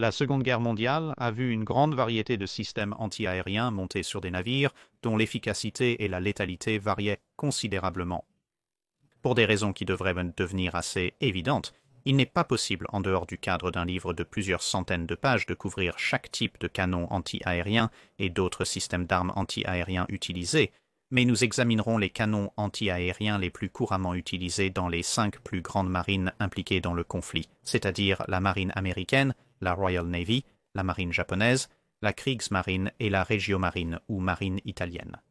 La Seconde Guerre mondiale a vu une grande variété de systèmes anti-aériens montés sur des navires dont l'efficacité et la létalité variaient considérablement. Pour des raisons qui devraient devenir assez évidentes, il n'est pas possible, en dehors du cadre d'un livre de plusieurs centaines de pages, de couvrir chaque type de canon anti-aérien et d'autres systèmes d'armes anti-aériens utilisés, mais nous examinerons les canons anti-aériens les plus couramment utilisés dans les 5 plus grandes marines impliquées dans le conflit, c'est-à-dire la marine américaine, la Royal Navy, la marine japonaise, la Kriegsmarine et la Regiomarine ou marine italienne.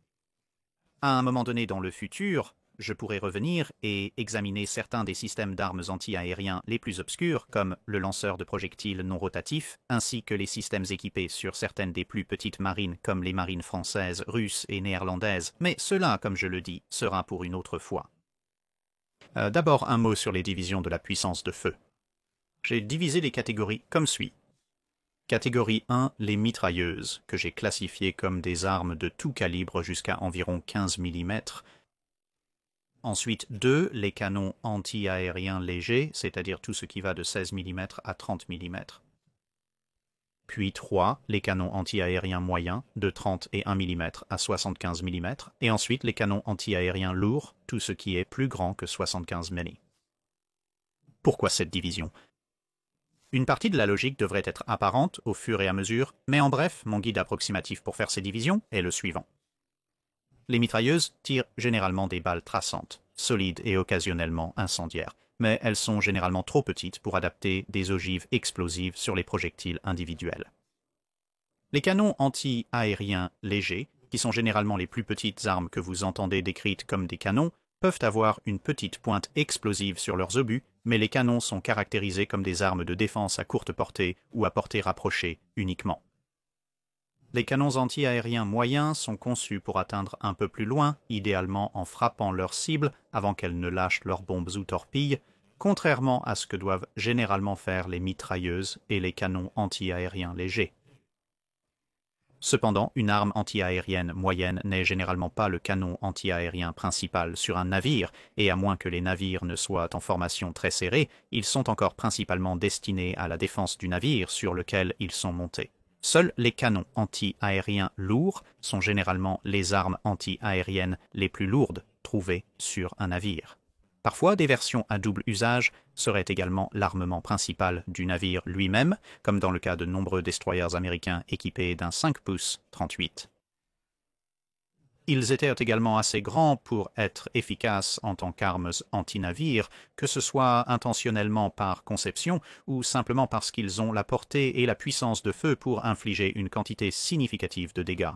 À un moment donné dans le futur, je pourrais revenir et examiner certains des systèmes d'armes anti-aériens les plus obscurs, comme le lanceur de projectiles non rotatifs, ainsi que les systèmes équipés sur certaines des plus petites marines, comme les marines françaises, russes et néerlandaises, mais cela, comme je le dis, sera pour une autre fois. D'abord, un mot sur les divisions de la puissance de feu. J'ai divisé les catégories comme suit. Catégorie 1, les mitrailleuses, que j'ai classifiées comme des armes de tout calibre jusqu'à environ 15 mm. Ensuite 2, les canons anti-aériens légers, c'est-à-dire tout ce qui va de 16 mm à 30 mm. Puis 3, les canons anti-aériens moyens, de 30 et 1 mm à 75 mm. Et ensuite les canons anti-aériens lourds, tout ce qui est plus grand que 75 mm. Pourquoi cette division ? Une partie de la logique devrait être apparente au fur et à mesure, mais en bref, mon guide approximatif pour faire ces divisions est le suivant. Les mitrailleuses tirent généralement des balles traçantes, solides et occasionnellement incendiaires, mais elles sont généralement trop petites pour adapter des ogives explosives sur les projectiles individuels. Les canons anti-aériens légers, qui sont généralement les plus petites armes que vous entendez décrites comme des canons, peuvent avoir une petite pointe explosive sur leurs obus, mais les canons sont caractérisés comme des armes de défense à courte portée ou à portée rapprochée uniquement. Les canons anti-aériens moyens sont conçus pour atteindre un peu plus loin, idéalement en frappant leur cible avant qu'elles ne lâchent leurs bombes ou torpilles, contrairement à ce que doivent généralement faire les mitrailleuses et les canons anti-aériens légers. Cependant, une arme anti-aérienne moyenne n'est généralement pas le canon anti-aérien principal sur un navire, et à moins que les navires ne soient en formation très serrée, ils sont encore principalement destinés à la défense du navire sur lequel ils sont montés. Seuls les canons anti-aériens lourds sont généralement les armes anti-aériennes les plus lourdes trouvées sur un navire. Parfois, des versions à double usage seraient également l'armement principal du navire lui-même, comme dans le cas de nombreux destroyers américains équipés d'un 5 pouces 38. Ils étaient également assez grands pour être efficaces en tant qu'armes anti-navires, que ce soit intentionnellement par conception ou simplement parce qu'ils ont la portée et la puissance de feu pour infliger une quantité significative de dégâts.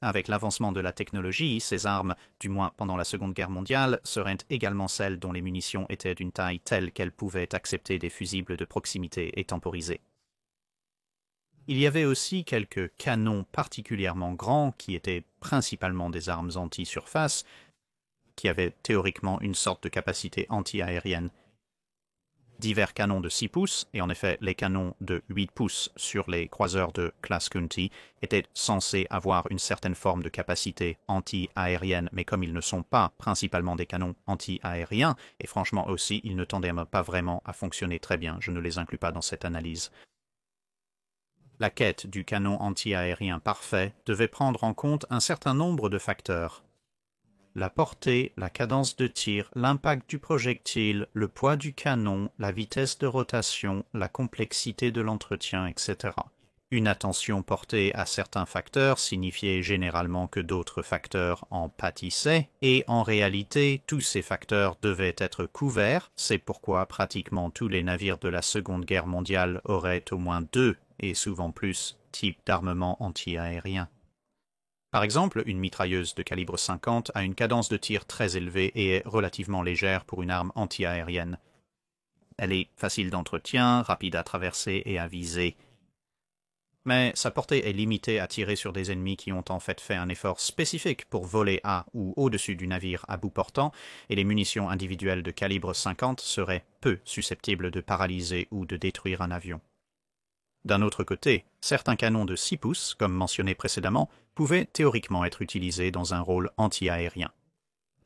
Avec l'avancement de la technologie, ces armes, du moins pendant la Seconde Guerre mondiale, seraient également celles dont les munitions étaient d'une taille telle qu'elles pouvaient accepter des fusibles de proximité et temporisés. Il y avait aussi quelques canons particulièrement grands qui étaient principalement des armes anti-surface, qui avaient théoriquement une sorte de capacité anti-aérienne. Divers canons de 6 pouces, et en effet les canons de 8 pouces sur les croiseurs de classe County, étaient censés avoir une certaine forme de capacité anti-aérienne, mais comme ils ne sont pas principalement des canons anti-aériens, et franchement aussi ils ne tendaient pas vraiment à fonctionner très bien, je ne les inclus pas dans cette analyse. La quête du canon anti-aérien parfait devait prendre en compte un certain nombre de facteurs. La portée, la cadence de tir, l'impact du projectile, le poids du canon, la vitesse de rotation, la complexité de l'entretien, etc. Une attention portée à certains facteurs signifiait généralement que d'autres facteurs en pâtissaient, et en réalité, tous ces facteurs devaient être couverts, c'est pourquoi pratiquement tous les navires de la Seconde Guerre mondiale auraient au moins 2, et souvent plus, types d'armement anti-aérien. Par exemple, une mitrailleuse de calibre 50 a une cadence de tir très élevée et est relativement légère pour une arme anti-aérienne. Elle est facile d'entretien, rapide à traverser et à viser. Mais sa portée est limitée à tirer sur des ennemis qui ont en fait un effort spécifique pour voler à ou au-dessus du navire à bout portant, et les munitions individuelles de calibre 50 seraient peu susceptibles de paralyser ou de détruire un avion. D'un autre côté, certains canons de 6 pouces, comme mentionné précédemment, pouvaient théoriquement être utilisés dans un rôle anti-aérien.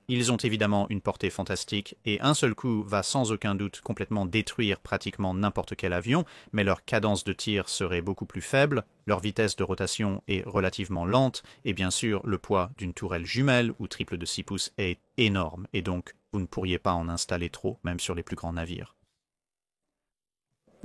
Ils ont évidemment une portée fantastique et un seul coup va sans aucun doute complètement détruire pratiquement n'importe quel avion, mais leur cadence de tir serait beaucoup plus faible, leur vitesse de rotation est relativement lente et bien sûr le poids d'une tourelle jumelle ou triple de 6 pouces est énorme et donc vous ne pourriez pas en installer trop, même sur les plus grands navires.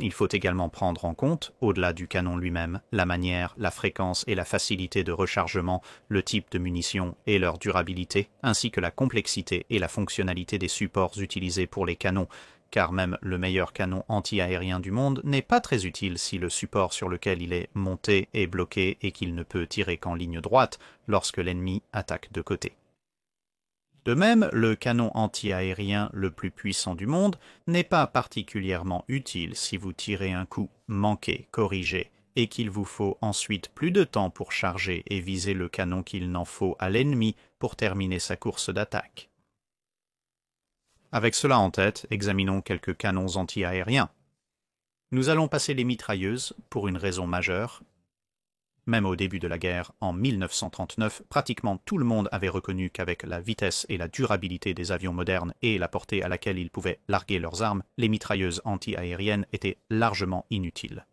Il faut également prendre en compte, au-delà du canon lui-même, la manière, la fréquence et la facilité de rechargement, le type de munitions et leur durabilité, ainsi que la complexité et la fonctionnalité des supports utilisés pour les canons, car même le meilleur canon anti-aérien du monde n'est pas très utile si le support sur lequel il est monté est bloqué et qu'il ne peut tirer qu'en ligne droite lorsque l'ennemi attaque de côté. De même, le canon anti-aérien le plus puissant du monde n'est pas particulièrement utile si vous tirez un coup manqué, corrigé, et qu'il vous faut ensuite plus de temps pour charger et viser le canon qu'il n'en faut à l'ennemi pour terminer sa course d'attaque. Avec cela en tête, examinons quelques canons anti-aériens. Nous allons passer les mitrailleuses pour une raison majeure. Même au début de la guerre, en 1939, pratiquement tout le monde avait reconnu qu'avec la vitesse et la durabilité des avions modernes et la portée à laquelle ils pouvaient larguer leurs armes, les mitrailleuses anti-aériennes étaient largement inutiles.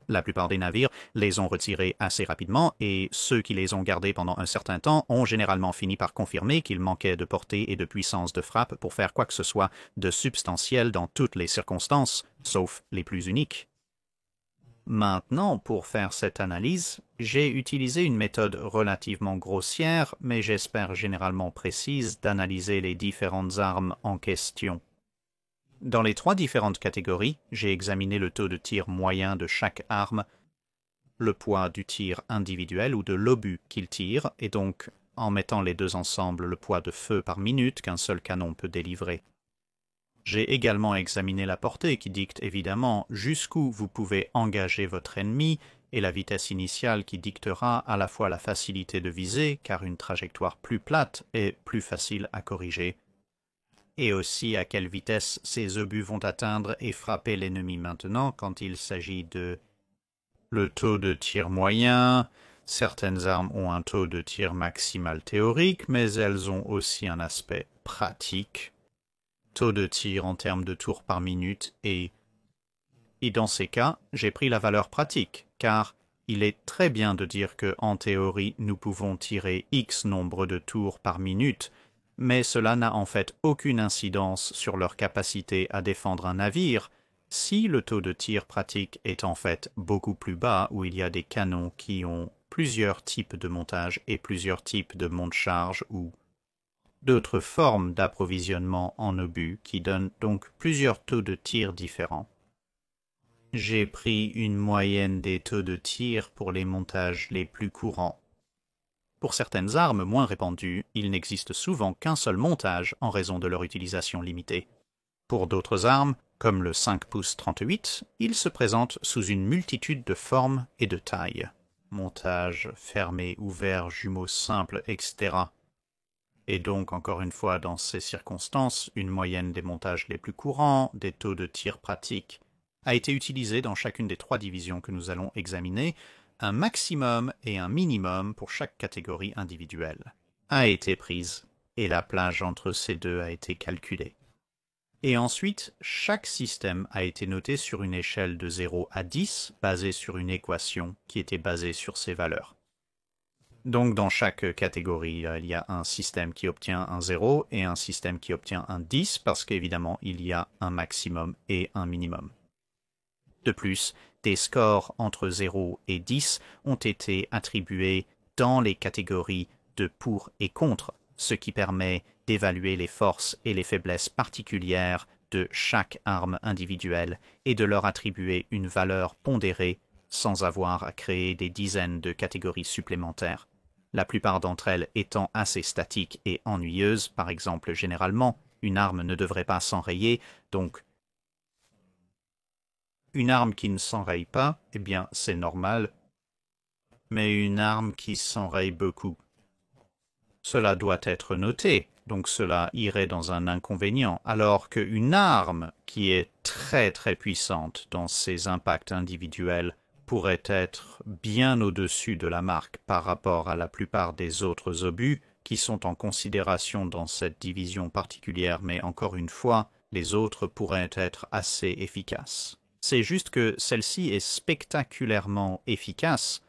La plupart des navires les ont retirées assez rapidement et ceux qui les ont gardées pendant un certain temps ont généralement fini par confirmer qu'ils manquaient de portée et de puissance de frappe pour faire quoi que ce soit de substantiel dans toutes les circonstances, sauf les plus uniques. Maintenant, pour faire cette analyse, j'ai utilisé une méthode relativement grossière, mais j'espère généralement précise, d'analyser les différentes armes en question. Dans les 3 différentes catégories, j'ai examiné le taux de tir moyen de chaque arme, le poids du tir individuel ou de l'obus qu'il tire, et donc, en mettant les deux ensemble, le poids de feu par minute qu'un seul canon peut délivrer. J'ai également examiné la portée qui dicte évidemment jusqu'où vous pouvez engager votre ennemi et la vitesse initiale qui dictera à la fois la facilité de viser, car une trajectoire plus plate est plus facile à corriger, et aussi à quelle vitesse ces obus vont atteindre et frapper l'ennemi maintenant quand il s'agit de le taux de tir moyen. Certaines armes ont un taux de tir maximal théorique, mais elles ont aussi un aspect pratique. Taux de tir en termes de tours par minute et dans ces cas, j'ai pris la valeur pratique, car il est très bien de dire que, en théorie, nous pouvons tirer X nombre de tours par minute, mais cela n'a en fait aucune incidence sur leur capacité à défendre un navire, si le taux de tir pratique est en fait beaucoup plus bas, où il y a des canons qui ont plusieurs types de montage et plusieurs types de monte-charge ou d'autres formes d'approvisionnement en obus qui donnent donc plusieurs taux de tir différents. J'ai pris une moyenne des taux de tir pour les montages les plus courants. Pour certaines armes moins répandues, il n'existe souvent qu'un seul montage en raison de leur utilisation limitée. Pour d'autres armes, comme le 5 pouces 38, il se présente sous une multitude de formes et de tailles. Montage fermé, ouvert, jumeaux simples, etc. Et donc, encore une fois, dans ces circonstances, une moyenne des montages les plus courants, des taux de tir pratiques, a été utilisée dans chacune des 3 divisions que nous allons examiner. Un maximum et un minimum pour chaque catégorie individuelle a été prise, et la plage entre ces deux a été calculée. Et ensuite, chaque système a été noté sur une échelle de 0 à 10, basée sur une équation qui était basée sur ces valeurs. Donc dans chaque catégorie, il y a un système qui obtient un 0 et un système qui obtient un 10 parce qu'évidemment, il y a un maximum et un minimum. De plus, des scores entre 0 et 10 ont été attribués dans les catégories de pour et contre, ce qui permet d'évaluer les forces et les faiblesses particulières de chaque arme individuelle et de leur attribuer une valeur pondérée sans avoir à créer des dizaines de catégories supplémentaires. La plupart d'entre elles étant assez statiques et ennuyeuses, par exemple, généralement, une arme ne devrait pas s'enrayer, donc une arme qui ne s'enraye pas, eh bien, c'est normal, mais une arme qui s'enraye beaucoup, cela doit être noté, donc cela irait dans un inconvénient, alors qu'une arme qui est très très puissante dans ses impacts individuels pourrait être bien au-dessus de la marque par rapport à la plupart des autres obus qui sont en considération dans cette division particulière, mais encore une fois, les autres pourraient être assez efficaces. C'est juste que celle-ci est spectaculairement efficace,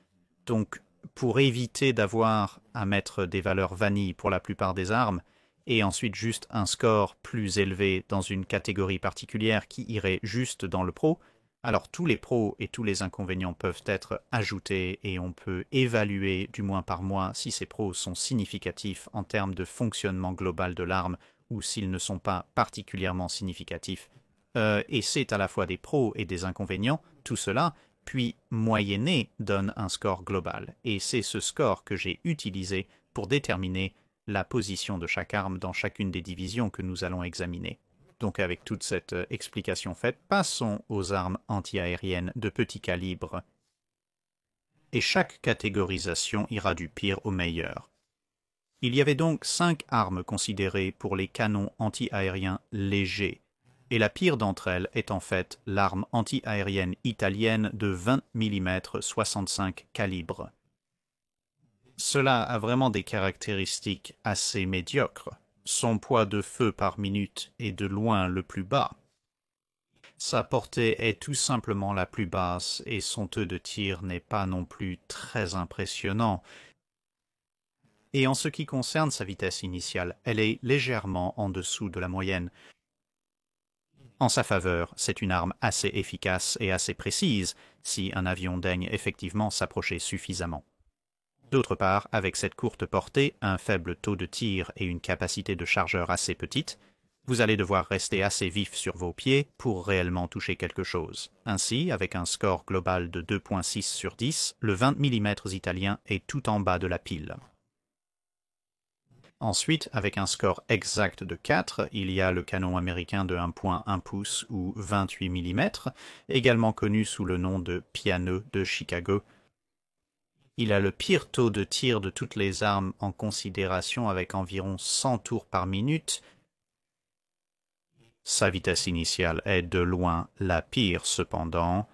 donc pour éviter d'avoir à mettre des valeurs vanille pour la plupart des armes, et ensuite juste un score plus élevé dans une catégorie particulière qui irait juste dans le pro, alors tous les pros et tous les inconvénients peuvent être ajoutés et on peut évaluer du moins par mois si ces pros sont significatifs en termes de fonctionnement global de l'arme ou s'ils ne sont pas particulièrement significatifs. Et c'est à la fois des pros et des inconvénients, tout cela, puis moyenné donne un score global. Et c'est ce score que j'ai utilisé pour déterminer la position de chaque arme dans chacune des divisions que nous allons examiner. Donc avec toute cette explication faite, passons aux armes antiaériennes de petit calibre. Et chaque catégorisation ira du pire au meilleur. Il y avait donc 5 armes considérées pour les canons anti-aériens légers, et la pire d'entre elles est en fait l'arme anti-aérienne italienne de 20 mm 65 calibre. Cela a vraiment des caractéristiques assez médiocres. Son poids de feu par minute est de loin le plus bas. Sa portée est tout simplement la plus basse et son taux de tir n'est pas non plus très impressionnant. Et en ce qui concerne sa vitesse initiale, elle est légèrement en dessous de la moyenne. En sa faveur, c'est une arme assez efficace et assez précise si un avion daigne effectivement s'approcher suffisamment. D'autre part, avec cette courte portée, un faible taux de tir et une capacité de chargeur assez petite, vous allez devoir rester assez vif sur vos pieds pour réellement toucher quelque chose. Ainsi, avec un score global de 2.6 sur 10, le 20 mm italien est tout en bas de la pile. Ensuite, avec un score exact de 4, il y a le canon américain de 1.1 pouces ou 28 mm, également connu sous le nom de Piano de Chicago. Il a le pire taux de tir de toutes les armes en considération avec environ 100 tours par minute. Sa vitesse initiale est de loin la pire cependant.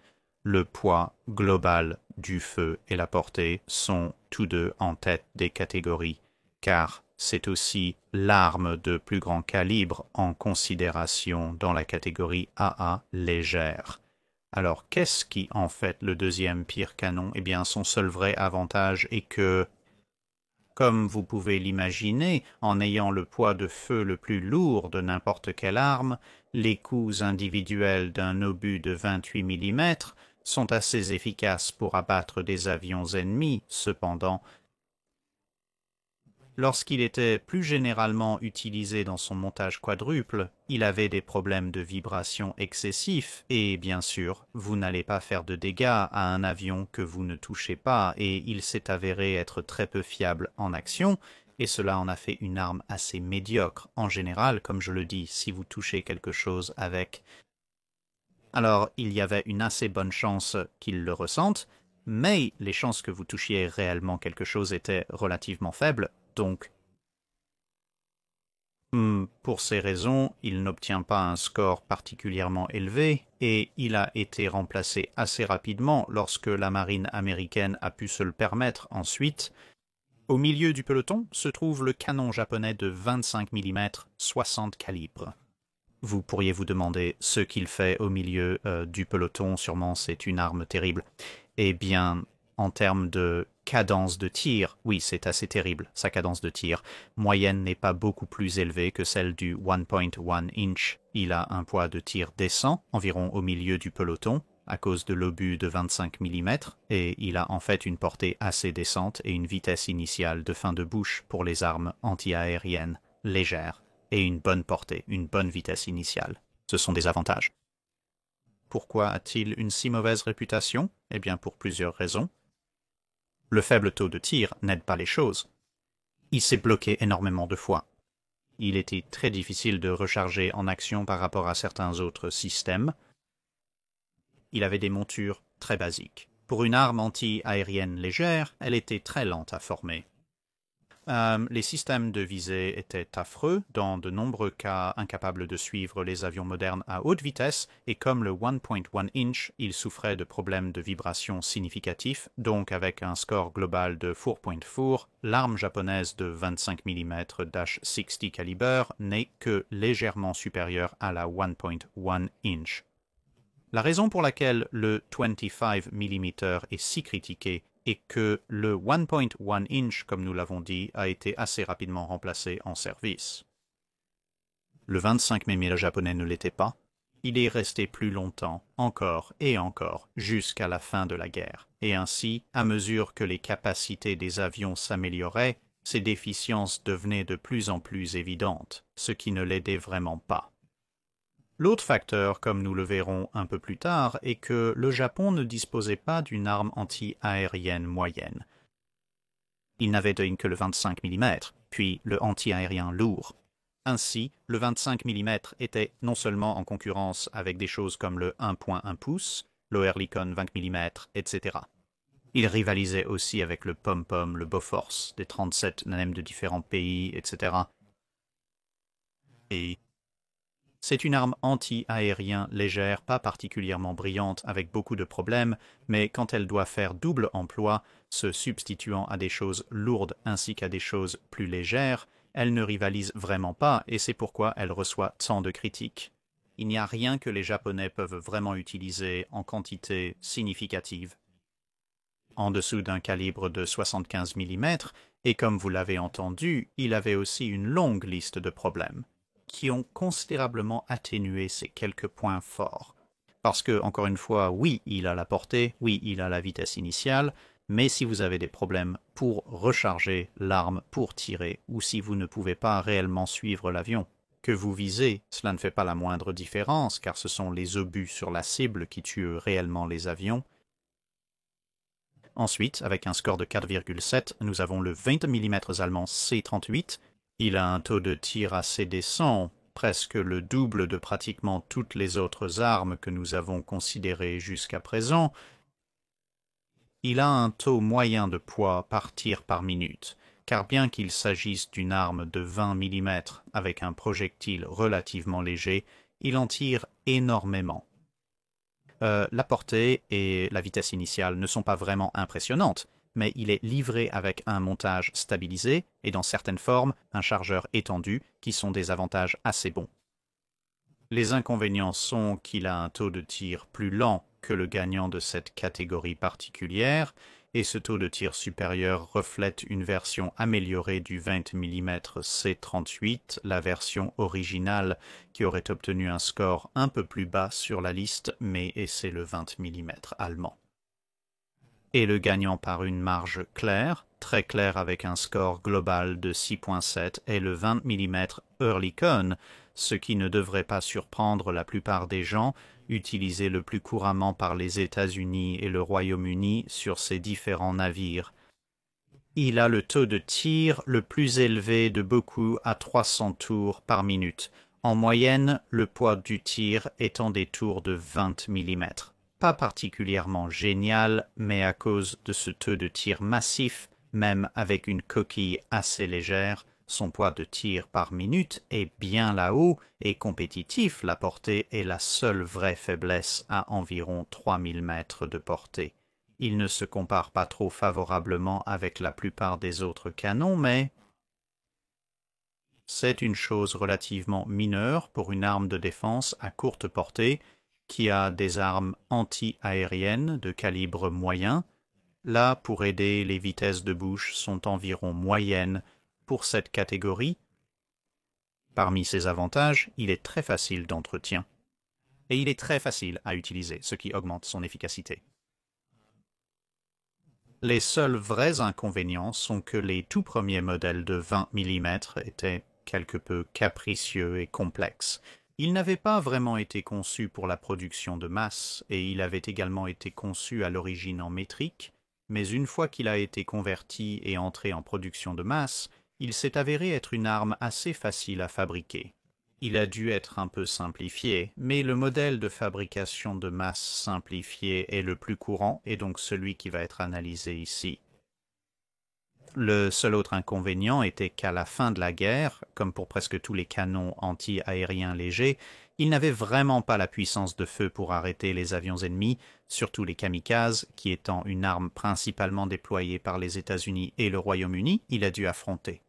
Le poids global du feu et la portée sont tous deux en tête des catégories, car c'est aussi l'arme de plus grand calibre en considération dans la catégorie AA légère. Alors, qu'est-ce qui en fait le deuxième pire canon? Eh bien, son seul vrai avantage est que, comme vous pouvez l'imaginer, en ayant le poids de feu le plus lourd de n'importe quelle arme, les coups individuels d'un obus de 28 mm sont assez efficaces pour abattre des avions ennemis. Cependant, lorsqu'il était plus généralement utilisé dans son montage quadruple, il avait des problèmes de vibration excessifs et, bien sûr, vous n'allez pas faire de dégâts à un avion que vous ne touchez pas et il s'est avéré être très peu fiable en action et cela en a fait une arme assez médiocre en général, comme je le dis, si vous touchez quelque chose avec. Alors, il y avait une assez bonne chance qu'il le ressente, mais les chances que vous touchiez réellement quelque chose étaient relativement faibles. Donc, pour ces raisons, il n'obtient pas un score particulièrement élevé et il a été remplacé assez rapidement lorsque la marine américaine a pu se le permettre ensuite. Au milieu du peloton se trouve le canon japonais de 25 mm 60 calibre. Vous pourriez vous demander ce qu'il fait au milieu du peloton, sûrement c'est une arme terrible. Eh bien, en termes de cadence de tir, oui, c'est assez terrible, sa cadence de tir. Moyenne n'est pas beaucoup plus élevée que celle du 1.1 inch. Il a un poids de tir décent, environ au milieu du peloton, à cause de l'obus de 25 mm, et il a en fait une portée assez décente et une vitesse initiale de fin de bouche pour les armes anti-aériennes légères, et une bonne portée, une bonne vitesse initiale. Ce sont des avantages. Pourquoi a-t-il une si mauvaise réputation? Eh bien, pour plusieurs raisons. Le faible taux de tir n'aide pas les choses. Il s'est bloqué énormément de fois. Il était très difficile de recharger en action par rapport à certains autres systèmes. Il avait des montures très basiques. Pour une arme anti-aérienne légère, elle était très lente à former. Les systèmes de visée étaient affreux, dans de nombreux cas incapables de suivre les avions modernes à haute vitesse, et comme le 1.1 inch, ils souffraient de problèmes de vibration significatifs, donc avec un score global de 4.4, l'arme japonaise de 25 mm -60 caliber n'est que légèrement supérieure à la 1.1 inch. La raison pour laquelle le 25 mm est si critiqué et que le 1.1 inch, comme nous l'avons dit, a été assez rapidement remplacé en service. Le 25 mm japonais ne l'était pas. Il est resté plus longtemps, encore et encore, jusqu'à la fin de la guerre. Et ainsi, à mesure que les capacités des avions s'amélioraient, ces déficiences devenaient de plus en plus évidentes, ce qui ne l'aidait vraiment pas. L'autre facteur, comme nous le verrons un peu plus tard, est que le Japon ne disposait pas d'une arme anti-aérienne moyenne. Il n'avait que le 25 mm, puis le anti-aérien lourd. Ainsi, le 25 mm était non seulement en concurrence avec des choses comme le 1.1 pouce, l'Oerlikon 20 mm, etc. Il rivalisait aussi avec le Pom-Pom, le Bofors, des 37 NEM de différents pays, etc. Et c'est une arme anti-aérien légère, pas particulièrement brillante, avec beaucoup de problèmes, mais quand elle doit faire double emploi, se substituant à des choses lourdes ainsi qu'à des choses plus légères, elle ne rivalise vraiment pas, et c'est pourquoi elle reçoit tant de critiques. Il n'y a rien que les Japonais peuvent vraiment utiliser en quantité significative. En dessous d'un calibre de 75 mm, et comme vous l'avez entendu, il avait aussi une longue liste de problèmes qui ont considérablement atténué ces quelques points forts. Parce que, encore une fois, oui, il a la portée, oui, il a la vitesse initiale, mais si vous avez des problèmes pour recharger l'arme, pour tirer, ou si vous ne pouvez pas réellement suivre l'avion que vous visez, cela ne fait pas la moindre différence, car ce sont les obus sur la cible qui tuent réellement les avions. Ensuite, avec un score de 4,7, nous avons le 20 mm allemand C-38. Il a un taux de tir assez décent, presque le double de pratiquement toutes les autres armes que nous avons considérées jusqu'à présent. Il a un taux moyen de poids par tir par minute, car bien qu'il s'agisse d'une arme de 20 mm avec un projectile relativement léger, il en tire énormément. La portée et la vitesse initiale ne sont pas vraiment impressionnantes, mais il est livré avec un montage stabilisé et dans certaines formes un chargeur étendu qui sont des avantages assez bons. Les inconvénients sont qu'il a un taux de tir plus lent que le gagnant de cette catégorie particulière, et ce taux de tir supérieur reflète une version améliorée du 20 mm C-38, la version originale qui aurait obtenu un score un peu plus bas sur la liste, mais c'est le 20 mm allemand. Et le gagnant par une marge claire, très claire avec un score global de 6.7, est le 20 mm Oerlikon, ce qui ne devrait pas surprendre la plupart des gens, utilisé le plus couramment par les États-Unis et le Royaume-Uni sur ces différents navires. Il a le taux de tir le plus élevé de beaucoup à 300 tours par minute, en moyenne le poids du tir étant des tours de 20 mm. Pas particulièrement génial, mais à cause de ce taux de tir massif, même avec une coquille assez légère, son poids de tir par minute est bien là-haut et compétitif. La portée est la seule vraie faiblesse à environ 3000 mètres de portée. Il ne se compare pas trop favorablement avec la plupart des autres canons, mais c'est une chose relativement mineure pour une arme de défense à courte portée qui a des armes anti-aériennes de calibre moyen. Là, pour aider, les vitesses de bouche sont environ moyennes pour cette catégorie. Parmi ses avantages, il est très facile d'entretien. Et il est très facile à utiliser, ce qui augmente son efficacité. Les seuls vrais inconvénients sont que les tout premiers modèles de 20 mm étaient quelque peu capricieux et complexes. Il n'avait pas vraiment été conçu pour la production de masse, et il avait également été conçu à l'origine en métrique, mais une fois qu'il a été converti et entré en production de masse, il s'est avéré être une arme assez facile à fabriquer. Il a dû être un peu simplifié, mais le modèle de fabrication de masse simplifié est le plus courant et donc celui qui va être analysé ici. Le seul autre inconvénient était qu'à la fin de la guerre, comme pour presque tous les canons anti-aériens légers, ils n'avaient vraiment pas la puissance de feu pour arrêter les avions ennemis, surtout les kamikazes, qui étant une arme principalement déployée par les États-Unis et le Royaume-Uni, il a dû affronter.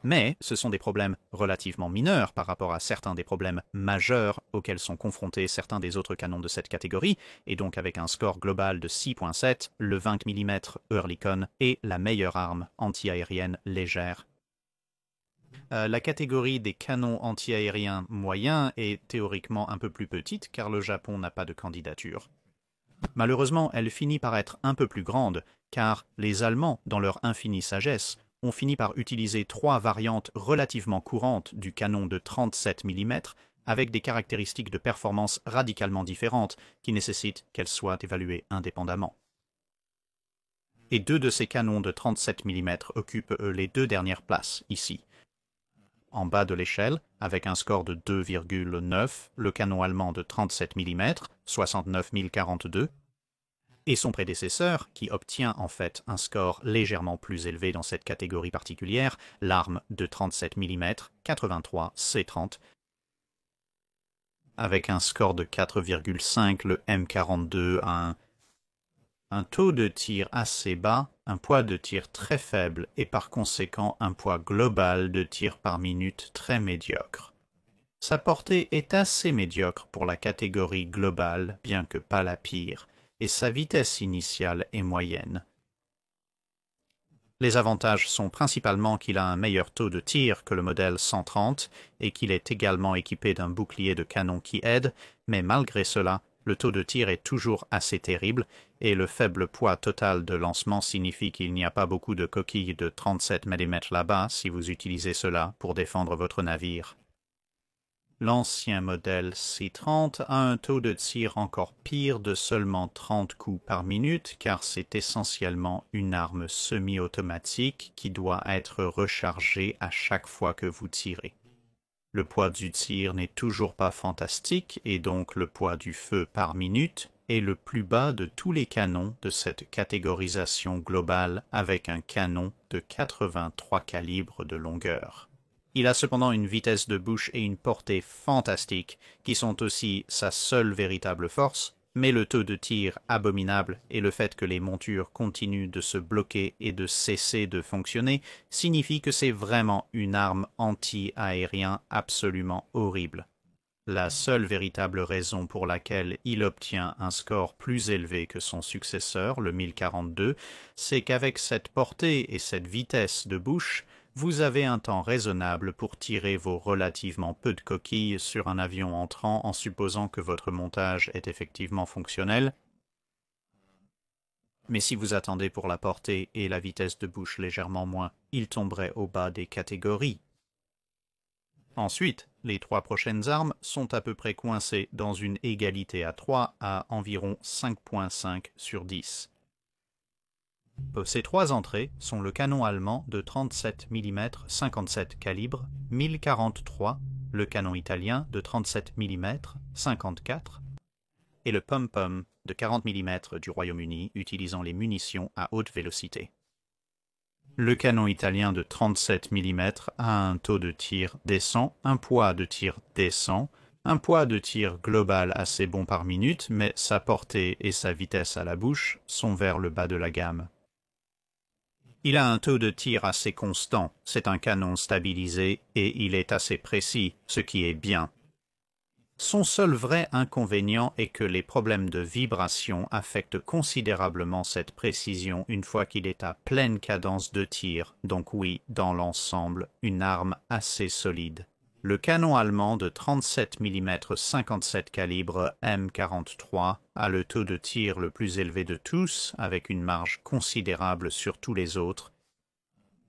Mais ce sont des problèmes relativement mineurs par rapport à certains des problèmes majeurs auxquels sont confrontés certains des autres canons de cette catégorie, et donc avec un score global de 6.7, le 20 mm Oerlikon est la meilleure arme anti-aérienne légère. La catégorie des canons anti-aériens moyens est théoriquement un peu plus petite car le Japon n'a pas de candidature. Malheureusement, elle finit par être un peu plus grande car les Allemands, dans leur infinie sagesse, ont fini par utiliser 3 variantes relativement courantes du canon de 37 mm avec des caractéristiques de performance radicalement différentes qui nécessitent qu'elles soient évaluées indépendamment. Et 2 de ces canons de 37 mm occupent les 2 dernières places ici. En bas de l'échelle, avec un score de 2,9, le canon allemand de 37 mm, 69 042, et son prédécesseur, qui obtient en fait un score légèrement plus élevé dans cette catégorie particulière, l'arme de 37 mm, 83 C30, avec un score de 4,5, le M42 a un taux de tir assez bas, un poids de tir très faible et par conséquent un poids global de tir par minute très médiocre. Sa portée est assez médiocre pour la catégorie globale, bien que pas la pire, et sa vitesse initiale est moyenne. Les avantages sont principalement qu'il a un meilleur taux de tir que le modèle 130 et qu'il est également équipé d'un bouclier de canon qui aide, mais malgré cela, le taux de tir est toujours assez terrible et le faible poids total de lancement signifie qu'il n'y a pas beaucoup de coquilles de 37 mm là-bas si vous utilisez cela pour défendre votre navire. L'ancien modèle C-30 a un taux de tir encore pire de seulement 30 coups par minute car c'est essentiellement une arme semi-automatique qui doit être rechargée à chaque fois que vous tirez. Le poids du tir n'est toujours pas fantastique et donc le poids du feu par minute est le plus bas de tous les canons de cette catégorisation globale avec un canon de 83 calibres de longueur. Il a cependant une vitesse de bouche et une portée fantastiques qui sont aussi sa seule véritable force, mais le taux de tir abominable et le fait que les montures continuent de se bloquer et de cesser de fonctionner signifie que c'est vraiment une arme anti-aérien absolument horrible. La seule véritable raison pour laquelle il obtient un score plus élevé que son successeur, le 1042, c'est qu'avec cette portée et cette vitesse de bouche, vous avez un temps raisonnable pour tirer vos relativement peu de coquilles sur un avion entrant en supposant que votre montage est effectivement fonctionnel. Mais si vous attendez pour la portée et la vitesse de bouche légèrement moins, il tomberait au bas des catégories. Ensuite, les 3 prochaines armes sont à peu près coincées dans une égalité à 3 à environ 5.5 sur 10. Ces 3 entrées sont le canon allemand de 37 mm 57 calibre 1043, le canon italien de 37 mm 54 et le pom-pom de 40 mm du Royaume-Uni utilisant les munitions à haute vélocité. Le canon italien de 37 mm a un taux de tir décent, un poids de tir décent, un poids de tir global assez bon par minute, mais sa portée et sa vitesse à la bouche sont vers le bas de la gamme. Il a un taux de tir assez constant, c'est un canon stabilisé et il est assez précis, ce qui est bien. Son seul vrai inconvénient est que les problèmes de vibration affectent considérablement cette précision une fois qu'il est à pleine cadence de tir, donc oui, dans l'ensemble, une arme assez solide. Le canon allemand de 37 mm 57 calibre M43 a le taux de tir le plus élevé de tous, avec une marge considérable sur tous les autres,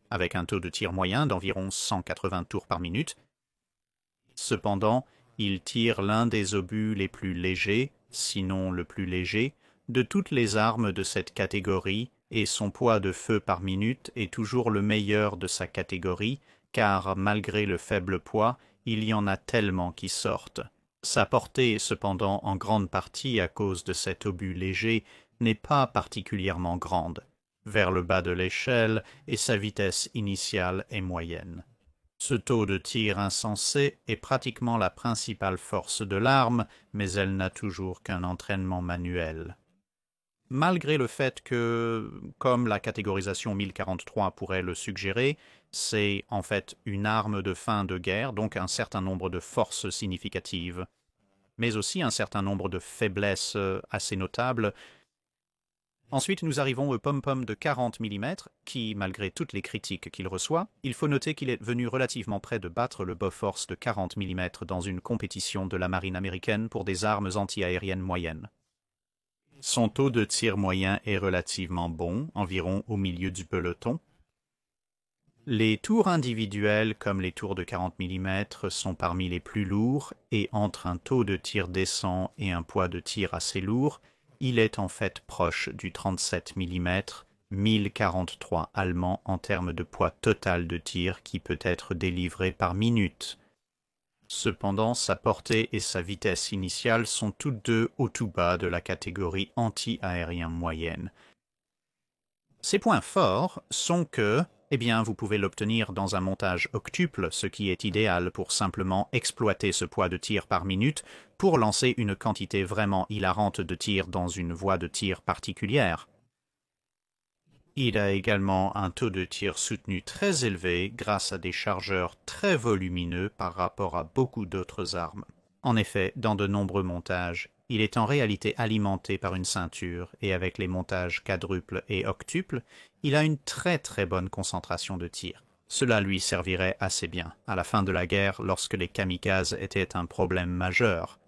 avec un taux de tir moyen d'environ 180 tours par minute. Cependant, il tire l'un des obus les plus légers, sinon le plus léger, de toutes les armes de cette catégorie et son poids de feu par minute est toujours le meilleur de sa catégorie, car malgré le faible poids, il y en a tellement qui sortent. Sa portée, cependant, en grande partie à cause de cet obus léger, n'est pas particulièrement grande. vers le bas de l'échelle et sa vitesse initiale est moyenne. Ce taux de tir insensé est pratiquement la principale force de l'arme, mais elle n'a toujours qu'un entraînement manuel. Malgré le fait que, comme la catégorisation 1043 pourrait le suggérer, c'est en fait une arme de fin de guerre, donc un certain nombre de forces significatives, mais aussi un certain nombre de faiblesses assez notables. Ensuite, nous arrivons au pom-pom de 40 mm, qui, malgré toutes les critiques qu'il reçoit, il faut noter qu'il est venu relativement près de battre le Bofors de 40 mm dans une compétition de la marine américaine pour des armes anti-aériennes moyennes. Son taux de tir moyen est relativement bon, environ au milieu du peloton. Les tours individuels, comme les tours de 40 mm, sont parmi les plus lourds, et entre un taux de tir décent et un poids de tir assez lourd, il est en fait proche du 37 mm, 1043 allemand en termes de poids total de tir qui peut être délivré par minute. Cependant, sa portée et sa vitesse initiale sont toutes deux au tout bas de la catégorie anti-aérien moyenne. Ses points forts sont que, vous pouvez l'obtenir dans un montage octuple, ce qui est idéal pour simplement exploiter ce poids de tir par minute pour lancer une quantité vraiment hilarante de tir dans une voie de tir particulière. Il a également un taux de tir soutenu très élevé grâce à des chargeurs très volumineux par rapport à beaucoup d'autres armes. En effet, dans de nombreux montages, il est en réalité alimenté par une ceinture et avec les montages quadruples et octuples, il a une très très bonne concentration de tir. Cela lui servirait assez bien à la fin de la guerre lorsque les kamikazes étaient un problème majeur.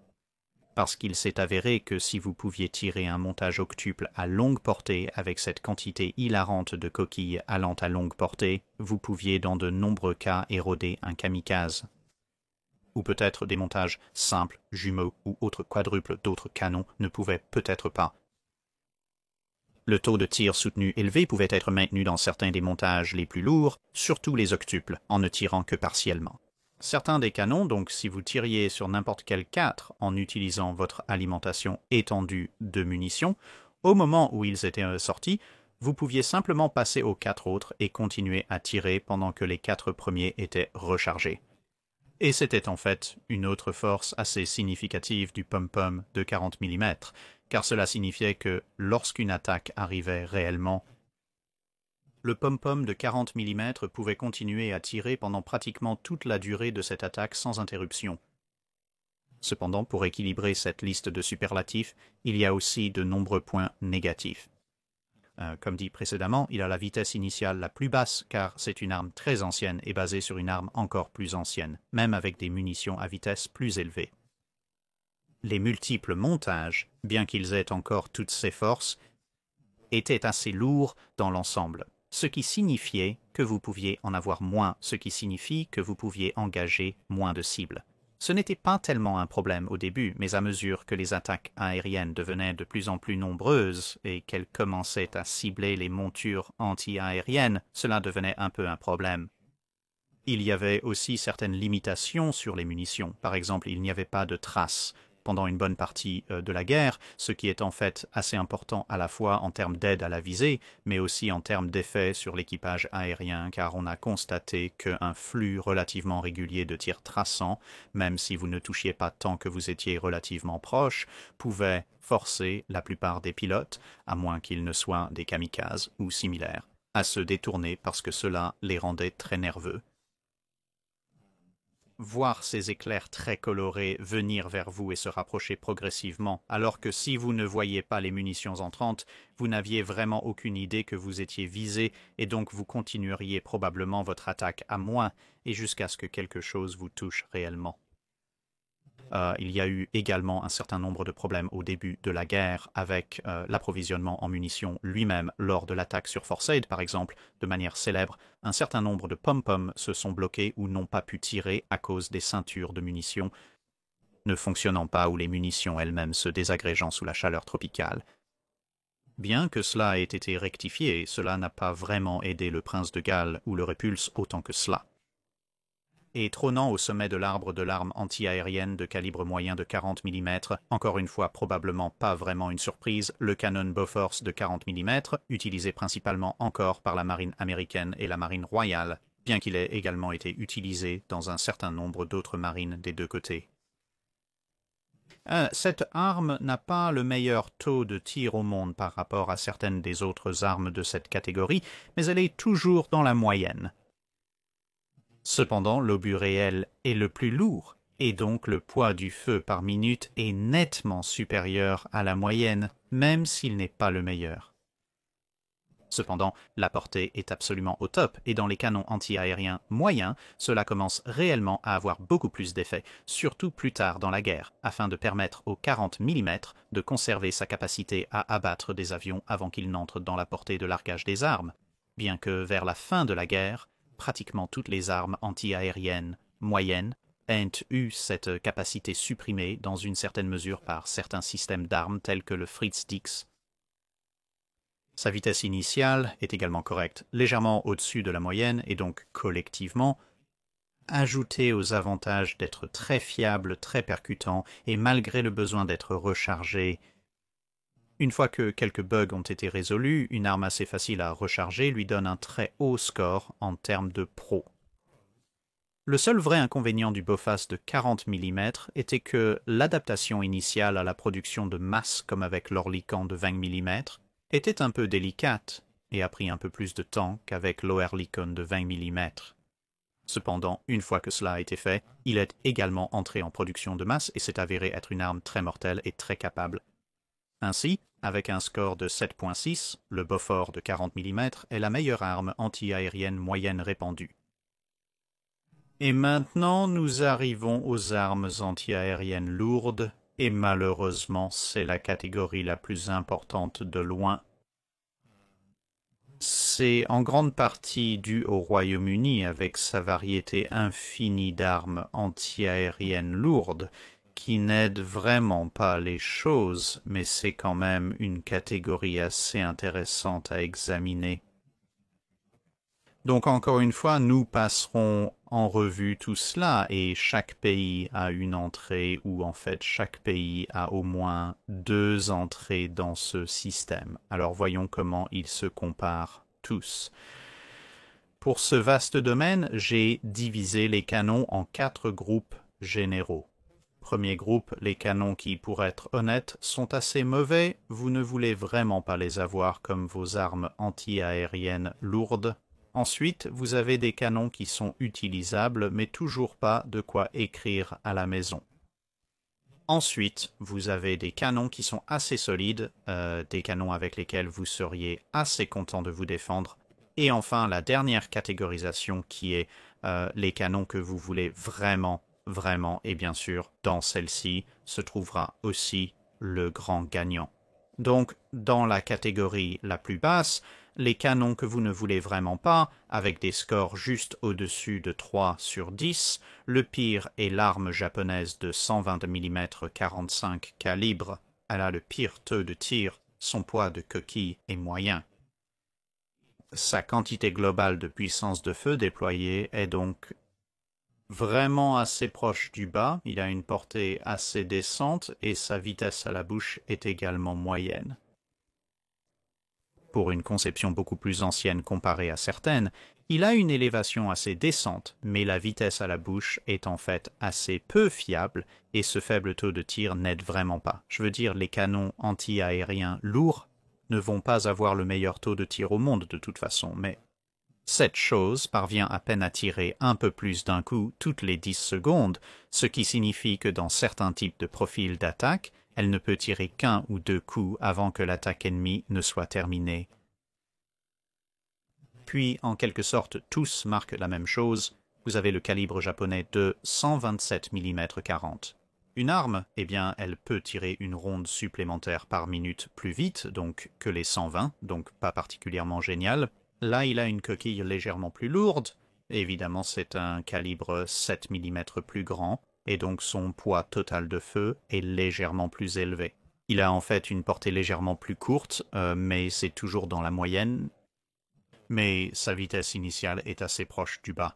Parce qu'il s'est avéré que si vous pouviez tirer un montage octuple à longue portée avec cette quantité hilarante de coquilles allant à longue portée, vous pouviez dans de nombreux cas éroder un kamikaze. Ou peut-être des montages simples, jumeaux ou autres quadruples d'autres canons ne pouvaient peut-être pas. Le taux de tir soutenu élevé pouvait être maintenu dans certains des montages les plus lourds, surtout les octuples, en ne tirant que partiellement. Certains des canons, donc si vous tiriez sur n'importe quel 4 en utilisant votre alimentation étendue de munitions, au moment où ils étaient sortis, vous pouviez simplement passer aux 4 autres et continuer à tirer pendant que les 4 premiers étaient rechargés. Et c'était en fait une autre force assez significative du pom-pom de 40 mm, car cela signifiait que lorsqu'une attaque arrivait réellement, le pom-pom de 40 mm pouvait continuer à tirer pendant pratiquement toute la durée de cette attaque sans interruption. Cependant, pour équilibrer cette liste de superlatifs, il y a aussi de nombreux points négatifs. Comme dit précédemment, il a la vitesse initiale la plus basse car c'est une arme très ancienne et basée sur une arme encore plus ancienne, même avec des munitions à vitesse plus élevée. Les multiples montages, bien qu'ils aient encore toutes ces forces, étaient assez lourds dans l'ensemble, ce qui signifiait que vous pouviez en avoir moins, ce qui signifie que vous pouviez engager moins de cibles. Ce n'était pas tellement un problème au début, mais à mesure que les attaques aériennes devenaient de plus en plus nombreuses et qu'elles commençaient à cibler les montures anti-aériennes, cela devenait un peu un problème. Il y avait aussi certaines limitations sur les munitions. Par exemple, il n'y avait pas de traces pendant une bonne partie de la guerre, ce qui est en fait assez important à la fois en termes d'aide à la visée, mais aussi en termes d'effet sur l'équipage aérien, car on a constaté qu'un flux relativement régulier de tirs traçants, même si vous ne touchiez pas tant que vous étiez relativement proche, pouvait forcer la plupart des pilotes, à moins qu'ils ne soient des kamikazes ou similaires, à se détourner parce que cela les rendait très nerveux. Voir ces éclairs très colorés venir vers vous et se rapprocher progressivement, alors que si vous ne voyiez pas les munitions entrantes, vous n'aviez vraiment aucune idée que vous étiez visé et donc vous continueriez probablement votre attaque à moins et jusqu'à ce que quelque chose vous touche réellement. Il y a eu également un certain nombre de problèmes au début de la guerre avec l'approvisionnement en munitions lui-même lors de l'attaque sur Fort Said, par exemple, de manière célèbre. Un certain nombre de pom-poms se sont bloqués ou n'ont pas pu tirer à cause des ceintures de munitions ne fonctionnant pas ou les munitions elles-mêmes se désagrégeant sous la chaleur tropicale. Bien que cela ait été rectifié, cela n'a pas vraiment aidé le prince de Galles ou le Repulse autant que cela. et trônant au sommet de l'arbre de l'arme anti-aérienne de calibre moyen de 40 mm, encore une fois probablement pas vraiment une surprise, le canon Bofors de 40 mm, utilisé principalement encore par la marine américaine et la marine royale, bien qu'il ait également été utilisé dans un certain nombre d'autres marines des deux côtés. Cette arme n'a pas le meilleur taux de tir au monde par rapport à certaines des autres armes de cette catégorie, mais elle est toujours dans la moyenne. Cependant, l'obus réel est le plus lourd, et donc le poids du feu par minute est nettement supérieur à la moyenne, même s'il n'est pas le meilleur. Cependant, la portée est absolument au top, et dans les canons anti-aériens moyens, cela commence réellement à avoir beaucoup plus d'effet, surtout plus tard dans la guerre, afin de permettre au 40 mm de conserver sa capacité à abattre des avions avant qu'ils n'entrent dans la portée de largage des armes, bien que vers la fin de la guerre, pratiquement toutes les armes anti-aériennes moyennes aient eu cette capacité supprimée dans une certaine mesure par certains systèmes d'armes tels que le Fritz Dix. Sa vitesse initiale est également correcte, légèrement au-dessus de la moyenne et donc collectivement, ajoutée aux avantages d'être très fiable, très percutant et malgré le besoin d'être rechargé. Une fois que quelques bugs ont été résolus, une arme assez facile à recharger lui donne un très haut score en termes de pro. Le seul vrai inconvénient du Bofas de 40 mm était que l'adaptation initiale à la production de masse comme avec l'Oerlikon de 20 mm était un peu délicate et a pris un peu plus de temps qu'avec l'Oerlikon de 20 mm. Cependant, une fois que cela a été fait, il est également entré en production de masse et s'est avéré être une arme très mortelle et très capable. Ainsi, avec un score de 7.6, le Bofors de 40 mm est la meilleure arme anti-aérienne moyenne répandue. Et maintenant, nous arrivons aux armes anti-aériennes lourdes, et malheureusement, c'est la catégorie la plus importante de loin. C'est en grande partie dû au Royaume-Uni avec sa variété infinie d'armes anti-aériennes lourdes, qui n'aide vraiment pas les choses, mais c'est quand même une catégorie assez intéressante à examiner. Donc encore une fois, nous passerons en revue tout cela et chaque pays a une entrée ou en fait chaque pays a au moins 2 entrées dans ce système. Alors voyons comment ils se comparent tous. Pour ce vaste domaine, j'ai divisé les canons en 4 groupes généraux. Premier groupe, les canons qui, pour être honnête, sont assez mauvais, vous ne voulez vraiment pas les avoir comme vos armes anti-aériennes lourdes. Ensuite, vous avez des canons qui sont utilisables, mais toujours pas de quoi écrire à la maison. Ensuite, vous avez des canons qui sont assez solides, des canons avec lesquels vous seriez assez content de vous défendre. Et enfin, la dernière catégorisation qui est les canons que vous voulez vraiment, et bien sûr, dans celle-ci se trouvera aussi le grand gagnant. Donc, dans la catégorie la plus basse, les canons que vous ne voulez vraiment pas, avec des scores juste au-dessus de 3 sur 10, le pire est l'arme japonaise de 120 mm 45 calibre. Elle a le pire taux de tir, son poids de coquille est moyen. Sa quantité globale de puissance de feu déployée est donc vraiment assez proche du bas, il a une portée assez décente et sa vitesse à la bouche est également moyenne. Pour une conception beaucoup plus ancienne comparée à certaines, il a une élévation assez décente, mais la vitesse à la bouche est en fait assez peu fiable et ce faible taux de tir n'aide vraiment pas. Je veux dire, les canons anti-aériens lourds ne vont pas avoir le meilleur taux de tir au monde de toute façon, mais cette chose parvient à peine à tirer un peu plus d'un coup toutes les 10 secondes, ce qui signifie que dans certains types de profils d'attaque, elle ne peut tirer qu'1 ou 2 coups avant que l'attaque ennemie ne soit terminée. Puis, en quelque sorte, tous marquent la même chose. Vous avez le calibre japonais de 127 mm 40. Une arme, eh bien, elle peut tirer une ronde supplémentaire par minute plus vite donc que les 120, donc pas particulièrement génial. Là, il a une coquille légèrement plus lourde. Évidemment, c'est un calibre 7 mm plus grand, et donc son poids total de feu est légèrement plus élevé. Il a en fait une portée légèrement plus courte, mais c'est toujours dans la moyenne. Mais sa vitesse initiale est assez proche du bas.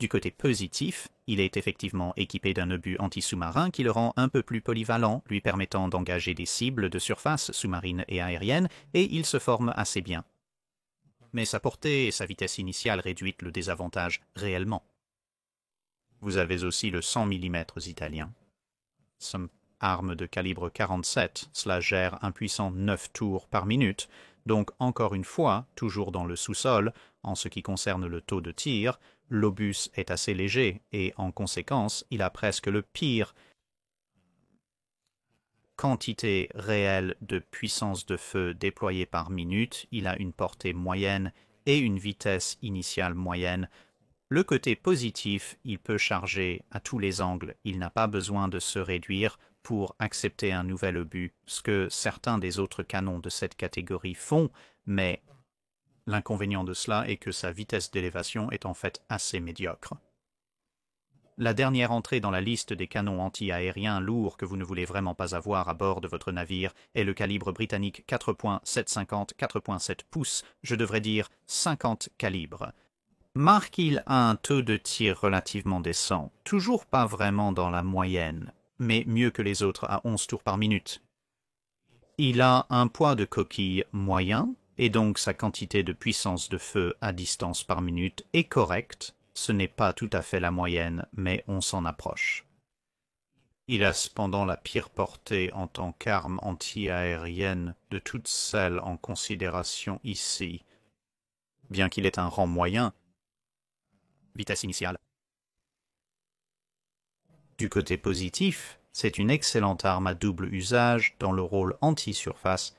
Du côté positif, il est effectivement équipé d'un obus anti-sous-marin qui le rend un peu plus polyvalent, lui permettant d'engager des cibles de surface sous-marine et aérienne, et il se forme assez bien. Mais sa portée et sa vitesse initiale réduisent le désavantage réellement. Vous avez aussi le 100 mm italien. Arme de calibre 47, cela gère un puissant 9 tours par minute, donc encore une fois, toujours dans le sous-sol, en ce qui concerne le taux de tir, l'obus est assez léger et en conséquence, il a presque le pire quantité réelle de puissance de feu déployée par minute, il a une portée moyenne et une vitesse initiale moyenne. Le côté positif, il peut charger à tous les angles, il n'a pas besoin de se réduire pour accepter un nouvel obus, ce que certains des autres canons de cette catégorie font, mais l'inconvénient de cela est que sa vitesse d'élévation est en fait assez médiocre. La dernière entrée dans la liste des canons anti-aériens lourds que vous ne voulez vraiment pas avoir à bord de votre navire est le calibre britannique 4.750 4.7 pouces, je devrais dire 50 calibres. Marque-il a un taux de tir relativement décent, toujours pas vraiment dans la moyenne, mais mieux que les autres à 11 tours par minute. Il a un poids de coquille moyen, et donc sa quantité de puissance de feu à distance par minute est correcte. Ce n'est pas tout à fait la moyenne, mais on s'en approche. Il a cependant la pire portée en tant qu'arme anti-aérienne de toutes celles en considération ici. Bien qu'il ait un rang moyen, vitesse initiale. Du côté positif, c'est une excellente arme à double usage dans le rôle anti-surface,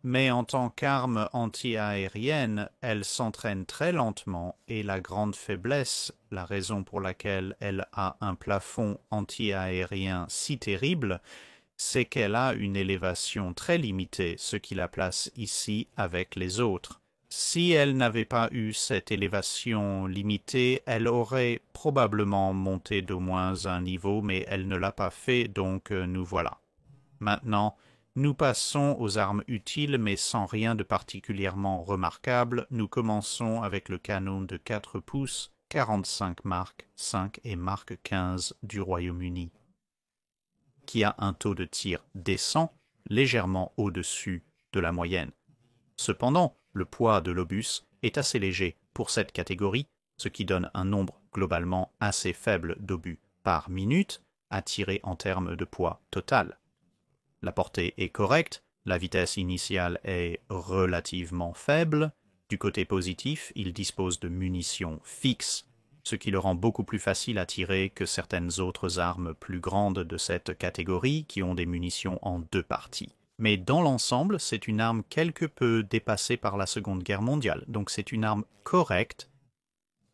mais en tant qu'arme anti-aérienne, elle s'entraîne très lentement et la grande faiblesse, la raison pour laquelle elle a un plafond anti-aérien si terrible, c'est qu'elle a une élévation très limitée, ce qui la place ici avec les autres. Si elle n'avait pas eu cette élévation limitée, elle aurait probablement monté d'au moins un niveau, mais elle ne l'a pas fait, donc nous voilà. Maintenant, nous passons aux armes utiles, mais sans rien de particulièrement remarquable. Nous commençons avec le canon de 4 pouces, 45 Mark 5 et Mark 15 du Royaume-Uni, qui a un taux de tir décent, légèrement au-dessus de la moyenne. Cependant, le poids de l'obus est assez léger pour cette catégorie, ce qui donne un nombre globalement assez faible d'obus par minute à tirer en termes de poids total. La portée est correcte, la vitesse initiale est relativement faible. Du côté positif, il dispose de munitions fixes, ce qui le rend beaucoup plus facile à tirer que certaines autres armes plus grandes de cette catégorie qui ont des munitions en 2 parties. Mais dans l'ensemble, c'est une arme quelque peu dépassée par la Seconde Guerre mondiale, donc c'est une arme correcte,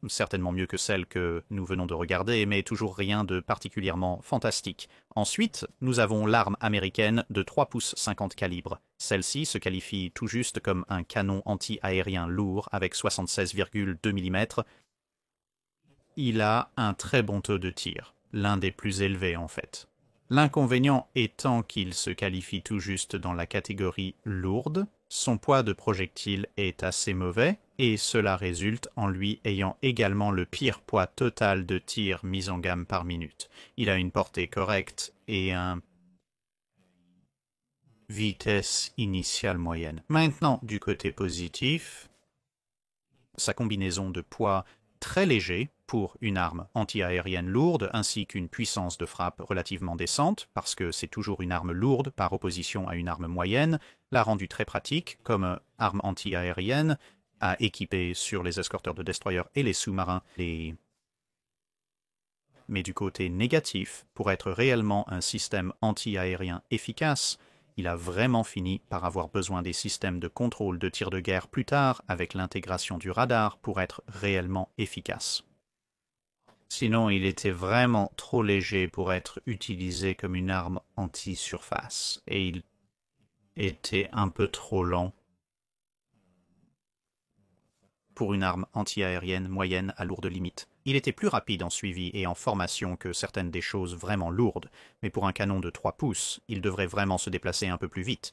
certainement mieux que celle que nous venons de regarder, mais toujours rien de particulièrement fantastique. Ensuite, nous avons l'arme américaine de 3 pouces 50 calibres. Celle-ci se qualifie tout juste comme un canon anti-aérien lourd avec 76,2 mm. Il a un très bon taux de tir, l'un des plus élevés en fait. L'inconvénient étant qu'il se qualifie tout juste dans la catégorie lourde, son poids de projectile est assez mauvais, et cela résulte en lui ayant également le pire poids total de tir mis en gamme par minute. Il a une portée correcte et une vitesse initiale moyenne. Maintenant, du côté positif, sa combinaison de poids très léger pour une arme anti-aérienne lourde ainsi qu'une puissance de frappe relativement décente, parce que c'est toujours une arme lourde par opposition à une arme moyenne, l'a rendu très pratique comme arme anti-aérienne à équiper sur les escorteurs de destroyers et les sous-marins. Mais du côté négatif, pour être réellement un système anti-aérien efficace, il a vraiment fini par avoir besoin des systèmes de contrôle de tir de guerre plus tard avec l'intégration du radar pour être réellement efficace. Sinon, il était vraiment trop léger pour être utilisé comme une arme anti-surface et il était un peu trop lent pour une arme anti-aérienne moyenne à lourde limite. Il était plus rapide en suivi et en formation que certaines des choses vraiment lourdes, mais pour un canon de 3 pouces, il devrait vraiment se déplacer un peu plus vite.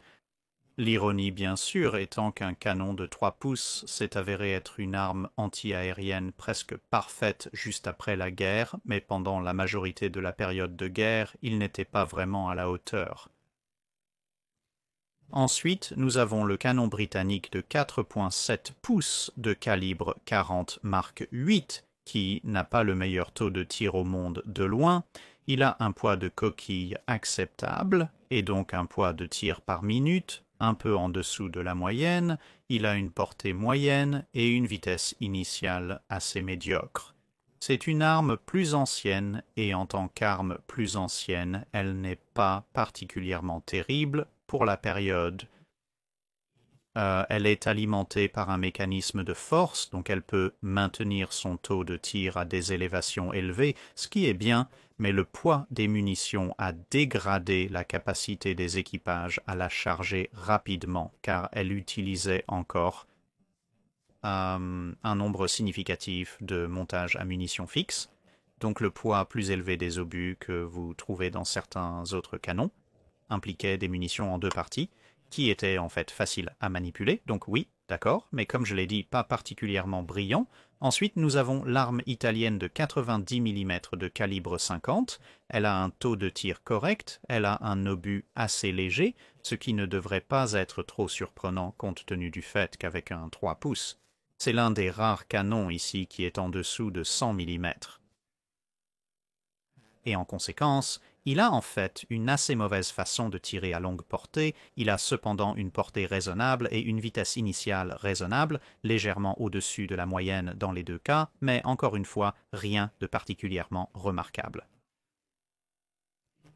L'ironie, bien sûr, étant qu'un canon de 3 pouces s'est avéré être une arme anti-aérienne presque parfaite juste après la guerre, mais pendant la majorité de la période de guerre, il n'était pas vraiment à la hauteur. Ensuite, nous avons le canon britannique de 4,7 pouces de calibre 40 Mark 8, qui n'a pas le meilleur taux de tir au monde de loin. Il a un poids de coquille acceptable, et donc un poids de tir par minute, un peu en dessous de la moyenne. Il a une portée moyenne et une vitesse initiale assez médiocre. C'est une arme plus ancienne, et en tant qu'arme plus ancienne, elle n'est pas particulièrement terrible pour la période. Elle est alimentée par un mécanisme de force, donc elle peut maintenir son taux de tir à des élévations élevées, ce qui est bien, mais le poids des munitions a dégradé la capacité des équipages à la charger rapidement, car elle utilisait encore un nombre significatif de montages à munitions fixes, donc le poids plus élevé des obus que vous trouvez dans certains autres canons impliquait des munitions en deux parties, qui étaient en fait faciles à manipuler, donc oui, d'accord, mais comme je l'ai dit, pas particulièrement brillant. Ensuite, nous avons l'arme italienne de 90 mm de calibre 50. Elle a un taux de tir correct, elle a un obus assez léger, ce qui ne devrait pas être trop surprenant compte tenu du fait qu'avec un 3 pouces, c'est l'un des rares canons ici qui est en dessous de 100 mm. Et en conséquence, il a en fait une assez mauvaise façon de tirer à longue portée, il a cependant une portée raisonnable et une vitesse initiale raisonnable, légèrement au-dessus de la moyenne dans les deux cas, mais encore une fois, rien de particulièrement remarquable.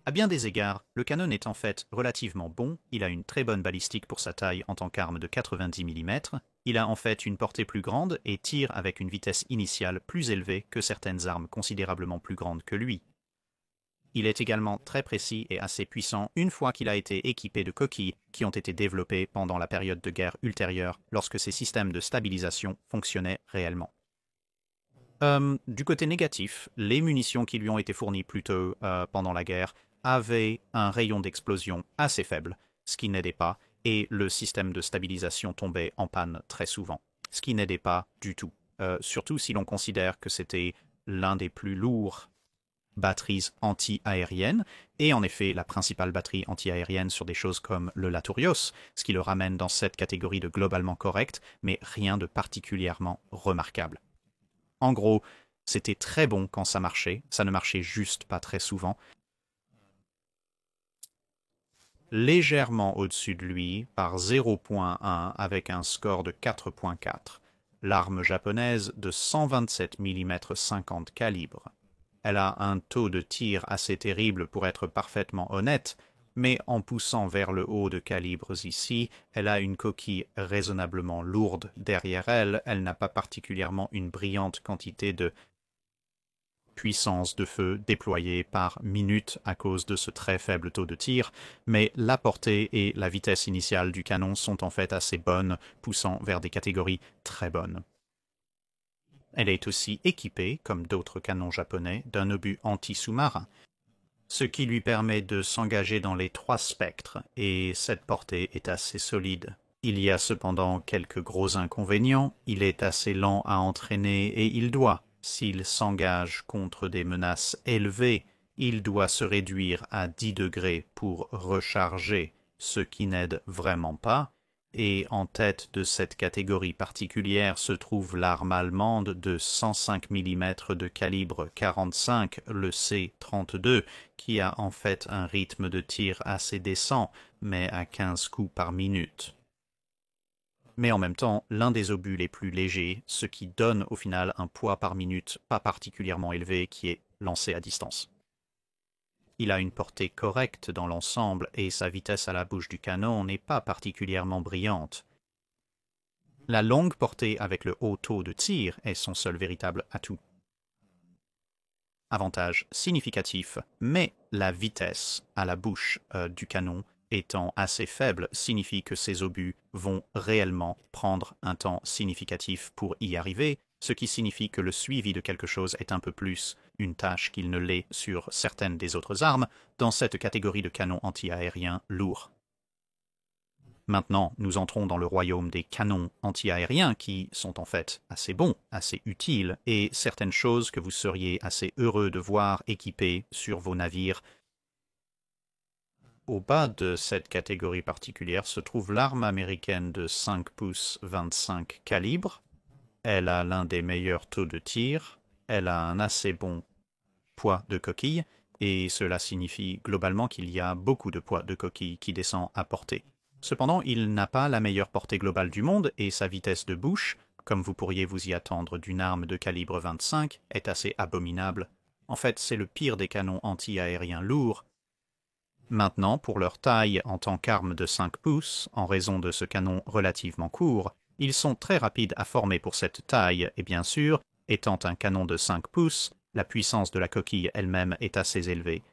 À bien des égards, le canon est en fait relativement bon, il a une très bonne balistique pour sa taille en tant qu'arme de 90 mm, il a en fait une portée plus grande et tire avec une vitesse initiale plus élevée que certaines armes considérablement plus grandes que lui. Il est également très précis et assez puissant une fois qu'il a été équipé de coquilles qui ont été développées pendant la période de guerre ultérieure lorsque ces systèmes de stabilisation fonctionnaient réellement. Du côté négatif, les munitions qui lui ont été fournies plus tôt pendant la guerre avaient un rayon d'explosion assez faible, ce qui n'aidait pas, et le système de stabilisation tombait en panne très souvent, ce qui n'aidait pas du tout, surtout si l'on considère que c'était l'un des plus lourds batteries anti-aériennes, et en effet la principale batterie anti-aérienne sur des choses comme le Laturios, ce qui le ramène dans cette catégorie de globalement correct, mais rien de particulièrement remarquable. En gros, c'était très bon quand ça marchait, ça ne marchait juste pas très souvent. Légèrement au-dessus de lui, par 0,1 avec un score de 4,4. L'arme japonaise de 127 mm 50 calibre. Elle a un taux de tir assez terrible pour être parfaitement honnête, mais en poussant vers le haut de calibres ici, elle a une coquille raisonnablement lourde derrière elle, elle n'a pas particulièrement une brillante quantité de puissance de feu déployée par minute à cause de ce très faible taux de tir, mais la portée et la vitesse initiale du canon sont en fait assez bonnes, poussant vers des catégories très bonnes. Elle est aussi équipée, comme d'autres canons japonais, d'un obus anti-sous-marin, ce qui lui permet de s'engager dans les 3 spectres, et cette portée est assez solide. Il y a cependant quelques gros inconvénients, il est assez lent à entraîner et il doit, s'il s'engage contre des menaces élevées, il doit se réduire à 10 degrés pour recharger, ce qui n'aide vraiment pas. Et en tête de cette catégorie particulière se trouve l'arme allemande de 105 mm de calibre 45, le C-32, qui a en fait un rythme de tir assez décent, mais à 15 coups par minute. Mais en même temps, l'un des obus les plus légers, ce qui donne au final un poids par minute pas particulièrement élevé qui est lancé à distance. Il a une portée correcte dans l'ensemble et sa vitesse à la bouche du canon n'est pas particulièrement brillante. La longue portée avec le haut taux de tir est son seul véritable atout. Avantage significatif, mais la vitesse à la bouche du canon étant assez faible signifie que ces obus vont réellement prendre un temps significatif pour y arriver, ce qui signifie que le suivi de quelque chose est un peu plus une tâche qu'il ne l'est sur certaines des autres armes dans cette catégorie de canons anti-aériens lourds. Maintenant, nous entrons dans le royaume des canons anti-aériens qui sont en fait assez bons, assez utiles, et certaines choses que vous seriez assez heureux de voir équipées sur vos navires. Au bas de cette catégorie particulière se trouve l'arme américaine de 5 pouces 25 calibre. Elle a l'un des meilleurs taux de tir, elle a un assez bon poids de coquille, et cela signifie globalement qu'il y a beaucoup de poids de coquille qui descend à portée. Cependant, il n'a pas la meilleure portée globale du monde et sa vitesse de bouche, comme vous pourriez vous y attendre d'une arme de calibre 25, est assez abominable. En fait, c'est le pire des canons anti-aériens lourds. Maintenant, pour leur taille en tant qu'arme de 5 pouces, en raison de ce canon relativement court, ils sont très rapides à former pour cette taille et bien sûr, étant un canon de 5 pouces, la puissance de la coquille elle-même est assez élevée.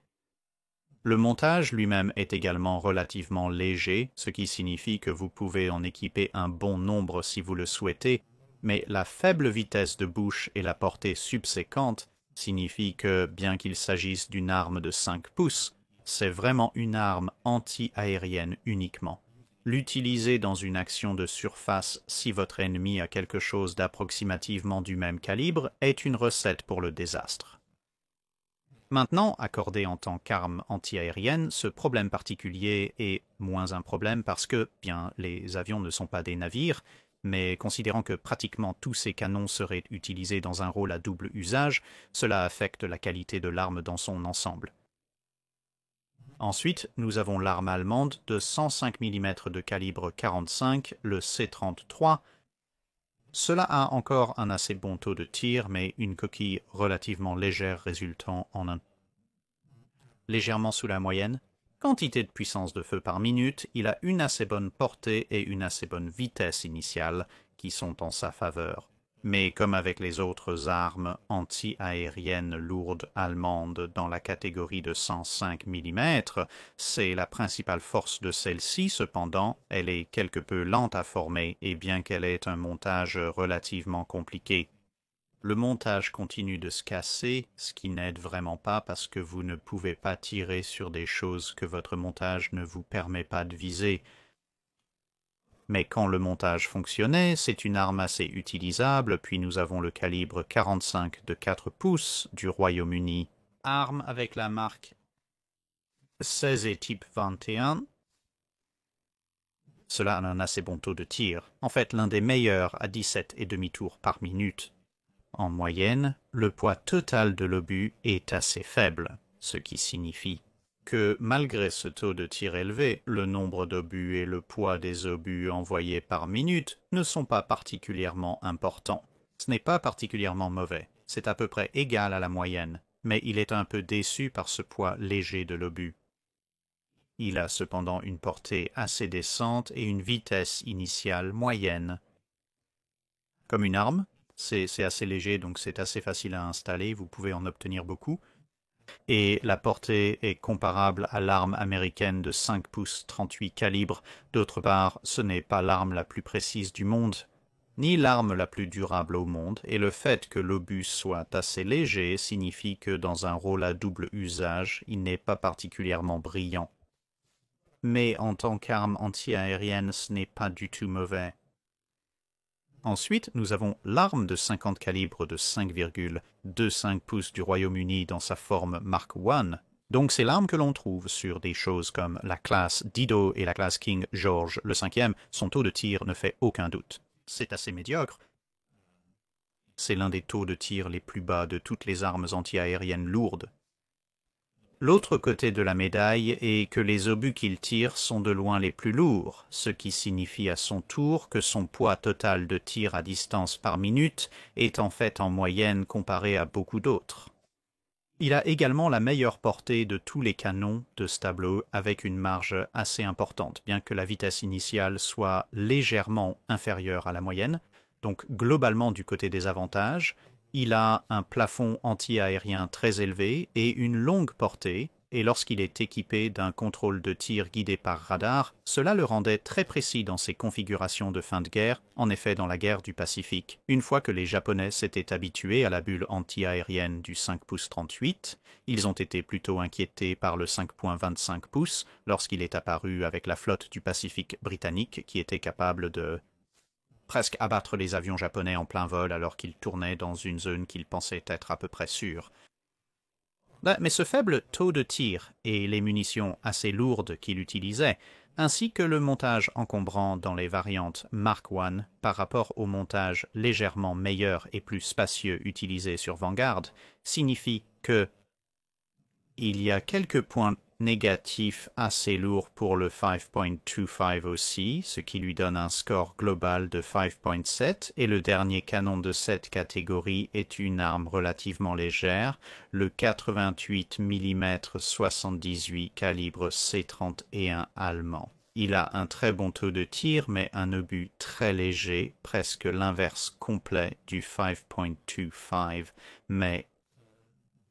Le montage lui-même est également relativement léger, ce qui signifie que vous pouvez en équiper un bon nombre si vous le souhaitez, mais la faible vitesse de bouche et la portée subséquente signifient que, bien qu'il s'agisse d'une arme de 5 pouces, c'est vraiment une arme anti-aérienne uniquement. L'utiliser dans une action de surface si votre ennemi a quelque chose d'approximativement du même calibre est une recette pour le désastre. Maintenant, accordé en tant qu'arme anti-aérienne, ce problème particulier est moins un problème parce que, bien, les avions ne sont pas des navires, mais considérant que pratiquement tous ces canons seraient utilisés dans un rôle à double usage, cela affecte la qualité de l'arme dans son ensemble. Ensuite, nous avons l'arme allemande de 105 mm de calibre 45, le C-33. Cela a encore un assez bon taux de tir, mais une coquille relativement légère résultant en un légèrement sous la moyenne. Quantité de puissance de feu par minute, il a une assez bonne portée et une assez bonne vitesse initiale qui sont en sa faveur. Mais comme avec les autres armes anti-aériennes lourdes allemandes dans la catégorie de 105 mm, c'est la principale force de celle-ci. Cependant, elle est quelque peu lente à former et bien qu'elle ait un montage relativement compliqué, le montage continue de se casser, ce qui n'aide vraiment pas parce que vous ne pouvez pas tirer sur des choses que votre montage ne vous permet pas de viser. Mais quand le montage fonctionnait, c'est une arme assez utilisable, puis nous avons le calibre 45 de 4 pouces du Royaume-Uni, arme avec la marque 16 et type 21. Cela a un assez bon taux de tir, en fait l'un des meilleurs à 17,5 tours par minute. En moyenne, le poids total de l'obus est assez faible, ce qui signifie que malgré ce taux de tir élevé, le nombre d'obus et le poids des obus envoyés par minute ne sont pas particulièrement importants. Ce n'est pas particulièrement mauvais, c'est à peu près égal à la moyenne, mais il est un peu déçu par ce poids léger de l'obus. Il a cependant une portée assez décente et une vitesse initiale moyenne. Comme une arme, c'est assez léger, donc c'est assez facile à installer, vous pouvez en obtenir beaucoup. Et la portée est comparable à l'arme américaine de 5 pouces 38 calibre. D'autre part, ce n'est pas l'arme la plus précise du monde, ni l'arme la plus durable au monde, et le fait que l'obus soit assez léger signifie que dans un rôle à double usage, il n'est pas particulièrement brillant. Mais en tant qu'arme anti-aérienne, ce n'est pas du tout mauvais. Ensuite, nous avons l'arme de 50 calibre de 5,25 pouces du Royaume-Uni dans sa forme Mark I. Donc c'est l'arme que l'on trouve sur des choses comme la classe Dido et la classe King George V. Son taux de tir ne fait aucun doute. C'est assez médiocre. C'est l'un des taux de tir les plus bas de toutes les armes anti-aériennes lourdes. L'autre côté de la médaille est que les obus qu'il tire sont de loin les plus lourds, ce qui signifie à son tour que son poids total de tir à distance par minute est en fait en moyenne comparé à beaucoup d'autres. Il a également la meilleure portée de tous les canons de ce tableau avec une marge assez importante, bien que la vitesse initiale soit légèrement inférieure à la moyenne, donc globalement du côté des avantages. Il a un plafond anti-aérien très élevé et une longue portée, et lorsqu'il est équipé d'un contrôle de tir guidé par radar, cela le rendait très précis dans ses configurations de fin de guerre, en effet dans la guerre du Pacifique. Une fois que les Japonais s'étaient habitués à la bulle anti-aérienne du 5 pouces 38, ils ont été plutôt inquiétés par le 5,25 pouces lorsqu'il est apparu avec la flotte du Pacifique britannique qui était capable de presque abattre les avions japonais en plein vol alors qu'ils tournaient dans une zone qu'ils pensaient être à peu près sûre. Mais ce faible taux de tir et les munitions assez lourdes qu'il utilisait, ainsi que le montage encombrant dans les variantes Mark I par rapport au montage légèrement meilleur et plus spacieux utilisé sur Vanguard, signifie que il y a quelques points négatifs assez lourds pour le 5.25 aussi, ce qui lui donne un score global de 5.7, et le dernier canon de cette catégorie est une arme relativement légère, le 88 mm 78 calibre C31 allemand. Il a un très bon taux de tir, mais un obus très léger, presque l'inverse complet du 5.25, mais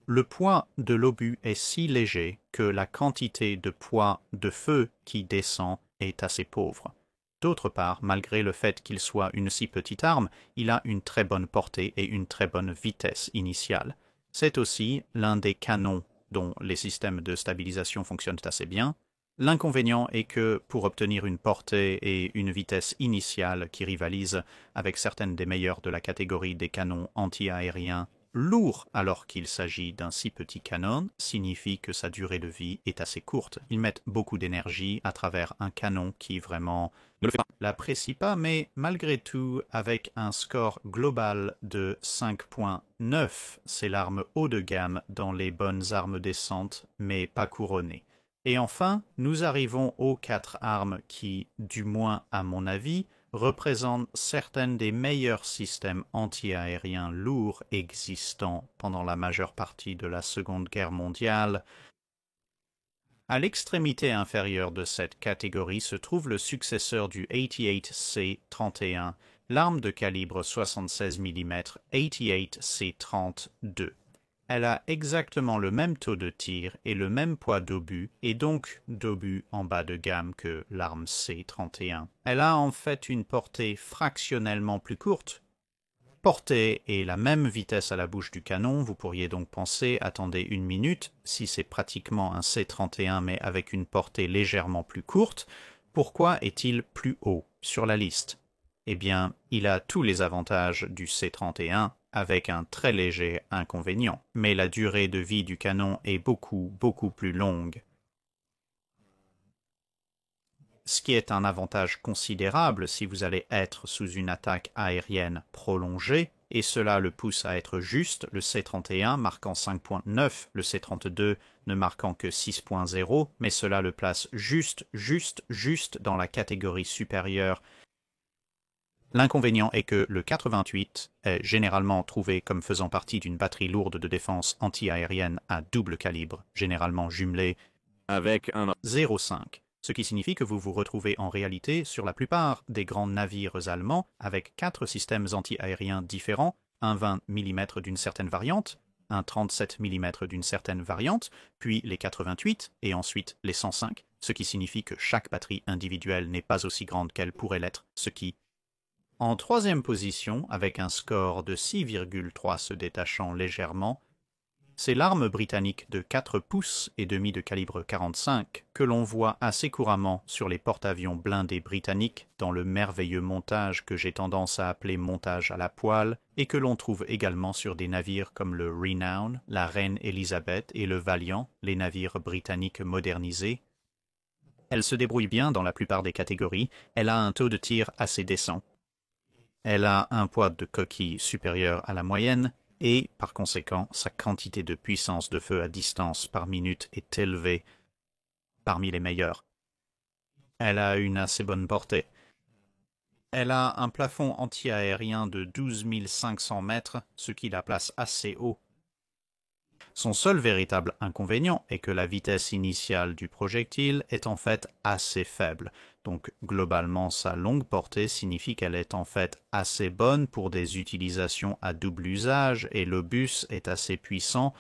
le poids de l'obus est si léger que la quantité de poids de feu qui descend est assez pauvre. D'autre part, malgré le fait qu'il soit une si petite arme, il a une très bonne portée et une très bonne vitesse initiale. C'est aussi l'un des canons dont les systèmes de stabilisation fonctionnent assez bien. L'inconvénient est que pour obtenir une portée et une vitesse initiale qui rivalisent avec certaines des meilleures de la catégorie des canons anti-aériens lourd alors qu'il s'agit d'un si petit canon signifie que sa durée de vie est assez courte. Ils mettent beaucoup d'énergie à travers un canon qui vraiment ne l'apprécie pas, mais malgré tout, avec un score global de 5.9, c'est l'arme haut de gamme dans les bonnes armes décentes, mais pas couronnées. Et enfin, nous arrivons aux 4 armes qui, du moins à mon avis, représentent certains des meilleurs systèmes anti-aériens lourds existants pendant la majeure partie de la Seconde Guerre mondiale. À l'extrémité inférieure de cette catégorie se trouve le successeur du 88C31, l'arme de calibre 76 mm 88C32. Elle a exactement le même taux de tir et le même poids d'obus, et donc d'obus en bas de gamme que l'arme C31. Elle a en fait une portée fractionnellement plus courte. Portée et la même vitesse à la bouche du canon, vous pourriez donc penser, attendez une minute, si c'est pratiquement un C31 mais avec une portée légèrement plus courte, pourquoi est-il plus haut sur la liste? Eh bien, il a tous les avantages du C31, avec un très léger inconvénient, mais la durée de vie du canon est beaucoup plus longue. Ce qui est un avantage considérable si vous allez être sous une attaque aérienne prolongée, et cela le pousse à être juste, le C31 marquant 5.9, le C32 ne marquant que 6.0, mais cela le place juste dans la catégorie supérieure. L'inconvénient est que le 88 est généralement trouvé comme faisant partie d'une batterie lourde de défense anti-aérienne à double calibre, généralement jumelée avec un 0,5, ce qui signifie que vous vous retrouvez en réalité sur la plupart des grands navires allemands avec 4 systèmes anti-aériens différents, un 20 mm d'une certaine variante, un 37 mm d'une certaine variante, puis les 88 et ensuite les 105, ce qui signifie que chaque batterie individuelle n'est pas aussi grande qu'elle pourrait l'être, ce qui en troisième position, avec un score de 6,3 se détachant légèrement, c'est l'arme britannique de 4 pouces et demi de calibre 45 que l'on voit assez couramment sur les porte-avions blindés britanniques dans le merveilleux montage que j'ai tendance à appeler montage à la poêle et que l'on trouve également sur des navires comme le Renown, la Reine Elisabeth et le Valiant, les navires britanniques modernisés. Elle se débrouille bien dans la plupart des catégories, elle a un taux de tir assez décent. Elle a un poids de coquille supérieur à la moyenne et, par conséquent, sa quantité de puissance de feu à distance par minute est élevée, parmi les meilleures. Elle a une assez bonne portée. Elle a un plafond anti-aérien de 12 500 mètres, ce qui la place assez haut. Son seul véritable inconvénient est que la vitesse initiale du projectile est en fait assez faible. Donc globalement, sa longue portée signifie qu'elle est en fait assez bonne pour des utilisations à double usage et l'obus est assez puissant.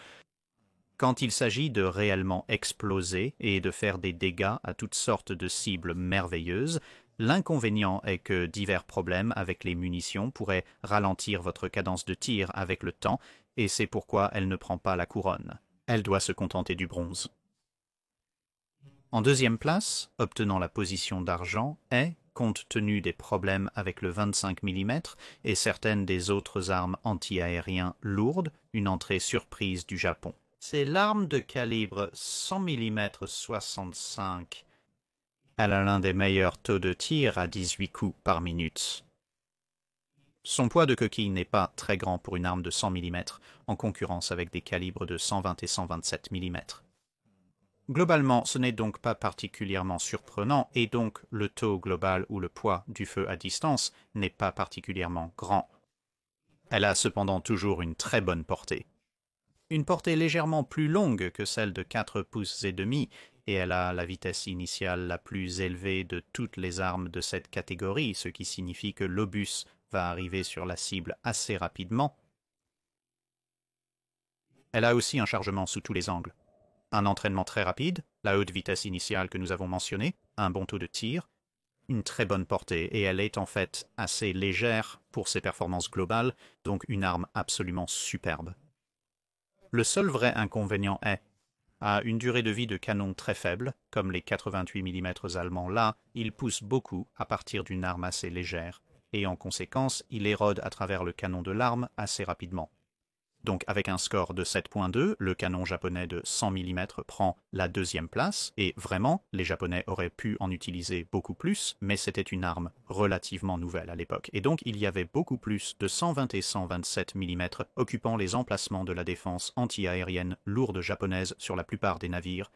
Quand il s'agit de réellement exploser et de faire des dégâts à toutes sortes de cibles merveilleuses, l'inconvénient est que divers problèmes avec les munitions pourraient ralentir votre cadence de tir avec le temps, et c'est pourquoi elle ne prend pas la couronne. Elle doit se contenter du bronze. En deuxième place, obtenant la position d'argent est, compte tenu des problèmes avec le 25 mm et certaines des autres armes anti-aériens lourdes, une entrée surprise du Japon. C'est l'arme de calibre 100 mm 65. Elle a l'un des meilleurs taux de tir à 18 coups par minute. Son poids de coquille n'est pas très grand pour une arme de 100 mm, en concurrence avec des calibres de 120 et 127 mm. Globalement, ce n'est donc pas particulièrement surprenant, et donc le taux global ou le poids du feu à distance n'est pas particulièrement grand. Elle a cependant toujours une très bonne portée. Une portée légèrement plus longue que celle de 4 pouces et demi, et elle a la vitesse initiale la plus élevée de toutes les armes de cette catégorie, ce qui signifie que l'obus va arriver sur la cible assez rapidement. Elle a aussi un chargement sous tous les angles. Un entraînement très rapide, la haute vitesse initiale que nous avons mentionnée, un bon taux de tir, une très bonne portée, et elle est en fait assez légère pour ses performances globales, donc une arme absolument superbe. Le seul vrai inconvénient est, à une durée de vie de canon très faible, comme les 88 mm allemands là, il pousse beaucoup à partir d'une arme assez légère, et en conséquence, il érode à travers le canon de l'arme assez rapidement. Donc avec un score de 7.2, le canon japonais de 100 mm prend la deuxième place, et vraiment, les Japonais auraient pu en utiliser beaucoup plus, mais c'était une arme relativement nouvelle à l'époque, et donc il y avait beaucoup plus de 120 et 127 mm occupant les emplacements de la défense anti-aérienne lourde japonaise sur la plupart des navires.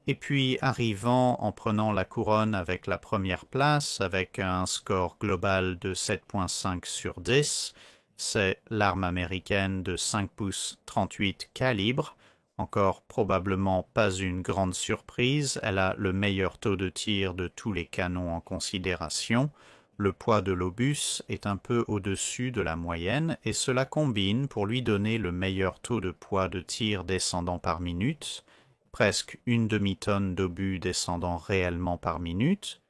Et puis arrivant en prenant la couronne avec la première place, avec un score global de 7.5 sur 10, c'est l'arme américaine de 5 pouces 38 calibre. Encore probablement pas une grande surprise, elle a le meilleur taux de tir de tous les canons en considération. Le poids de l'obus est un peu au-dessus de la moyenne et cela combine pour lui donner le meilleur taux de poids de tir descendant par minute, presque une demi-tonne d'obus descendant réellement par minute.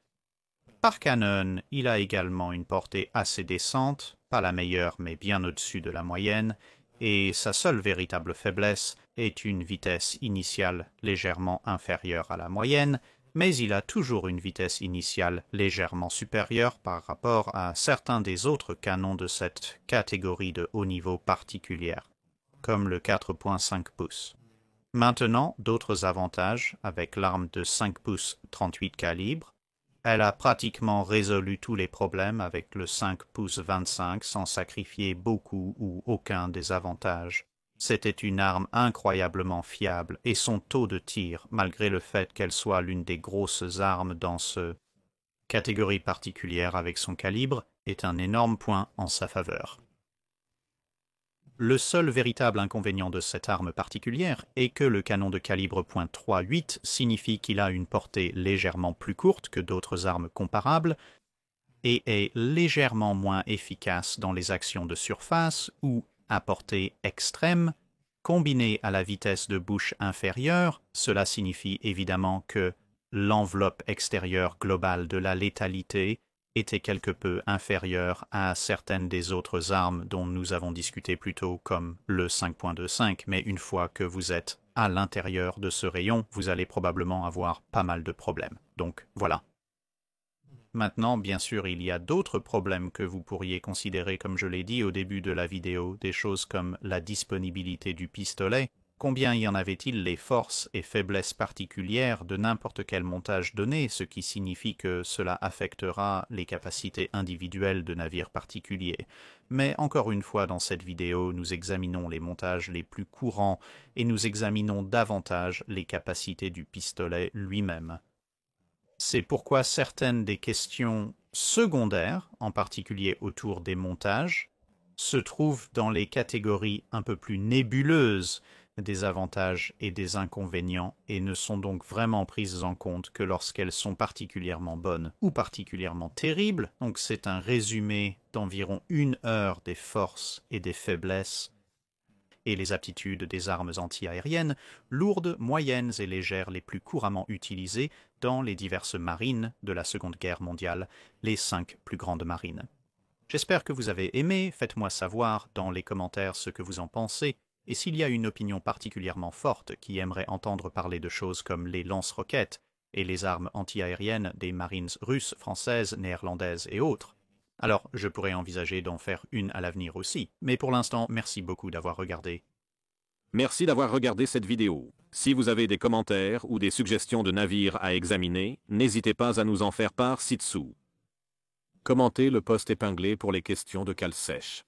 Par canon, il a également une portée assez décente, pas la meilleure mais bien au-dessus de la moyenne, et sa seule véritable faiblesse est une vitesse initiale légèrement inférieure à la moyenne, mais il a toujours une vitesse initiale légèrement supérieure par rapport à certains des autres canons de cette catégorie de haut niveau particulière, comme le 4.5 pouces. Maintenant, d'autres avantages avec l'arme de 5 pouces 38 calibre. Elle a pratiquement résolu tous les problèmes avec le 5 pouces 25 sans sacrifier beaucoup ou aucun des avantages. C'était une arme incroyablement fiable et son taux de tir, malgré le fait qu'elle soit l'une des grosses armes dans ce catégorie particulière avec son calibre, est un énorme point en sa faveur. Le seul véritable inconvénient de cette arme particulière est que le canon de calibre .38 signifie qu'il a une portée légèrement plus courte que d'autres armes comparables et est légèrement moins efficace dans les actions de surface ou, à portée extrême, combiné à la vitesse de bouche inférieure, cela signifie évidemment que l'enveloppe extérieure globale de la létalité était quelque peu inférieure à certaines des autres armes dont nous avons discuté plus tôt, comme le 5.25, mais une fois que vous êtes à l'intérieur de ce rayon, vous allez probablement avoir pas mal de problèmes. Donc voilà. Maintenant, bien sûr, il y a d'autres problèmes que vous pourriez considérer, comme je l'ai dit au début de la vidéo, des choses comme la disponibilité du pistolet. Combien y en avait-il les forces et faiblesses particulières de n'importe quel montage donné, ce qui signifie que cela affectera les capacités individuelles de navires particuliers. Mais encore une fois dans cette vidéo, nous examinons les montages les plus courants et nous examinons davantage les capacités du pistolet lui-même. C'est pourquoi certaines des questions secondaires, en particulier autour des montages, se trouvent dans les catégories un peu plus nébuleuses des avantages et des inconvénients et ne sont donc vraiment prises en compte que lorsqu'elles sont particulièrement bonnes ou particulièrement terribles. Donc c'est un résumé d'environ 1 heure des forces et des faiblesses. et les aptitudes des armes antiaériennes, lourdes, moyennes et légères les plus couramment utilisées dans les diverses marines de la Seconde Guerre mondiale, les 5 plus grandes marines. J'espère que vous avez aimé, faites-moi savoir dans les commentaires ce que vous en pensez, et s'il y a une opinion particulièrement forte qui aimerait entendre parler de choses comme les lance-roquettes et les armes antiaériennes des marines russes, françaises, néerlandaises et autres, alors je pourrais envisager d'en faire une à l'avenir aussi. Mais pour l'instant, merci beaucoup d'avoir regardé. Merci d'avoir regardé cette vidéo. Si vous avez des commentaires ou des suggestions de navires à examiner, n'hésitez pas à nous en faire part ci-dessous. Commentez le post épinglé pour les questions de cale sèche.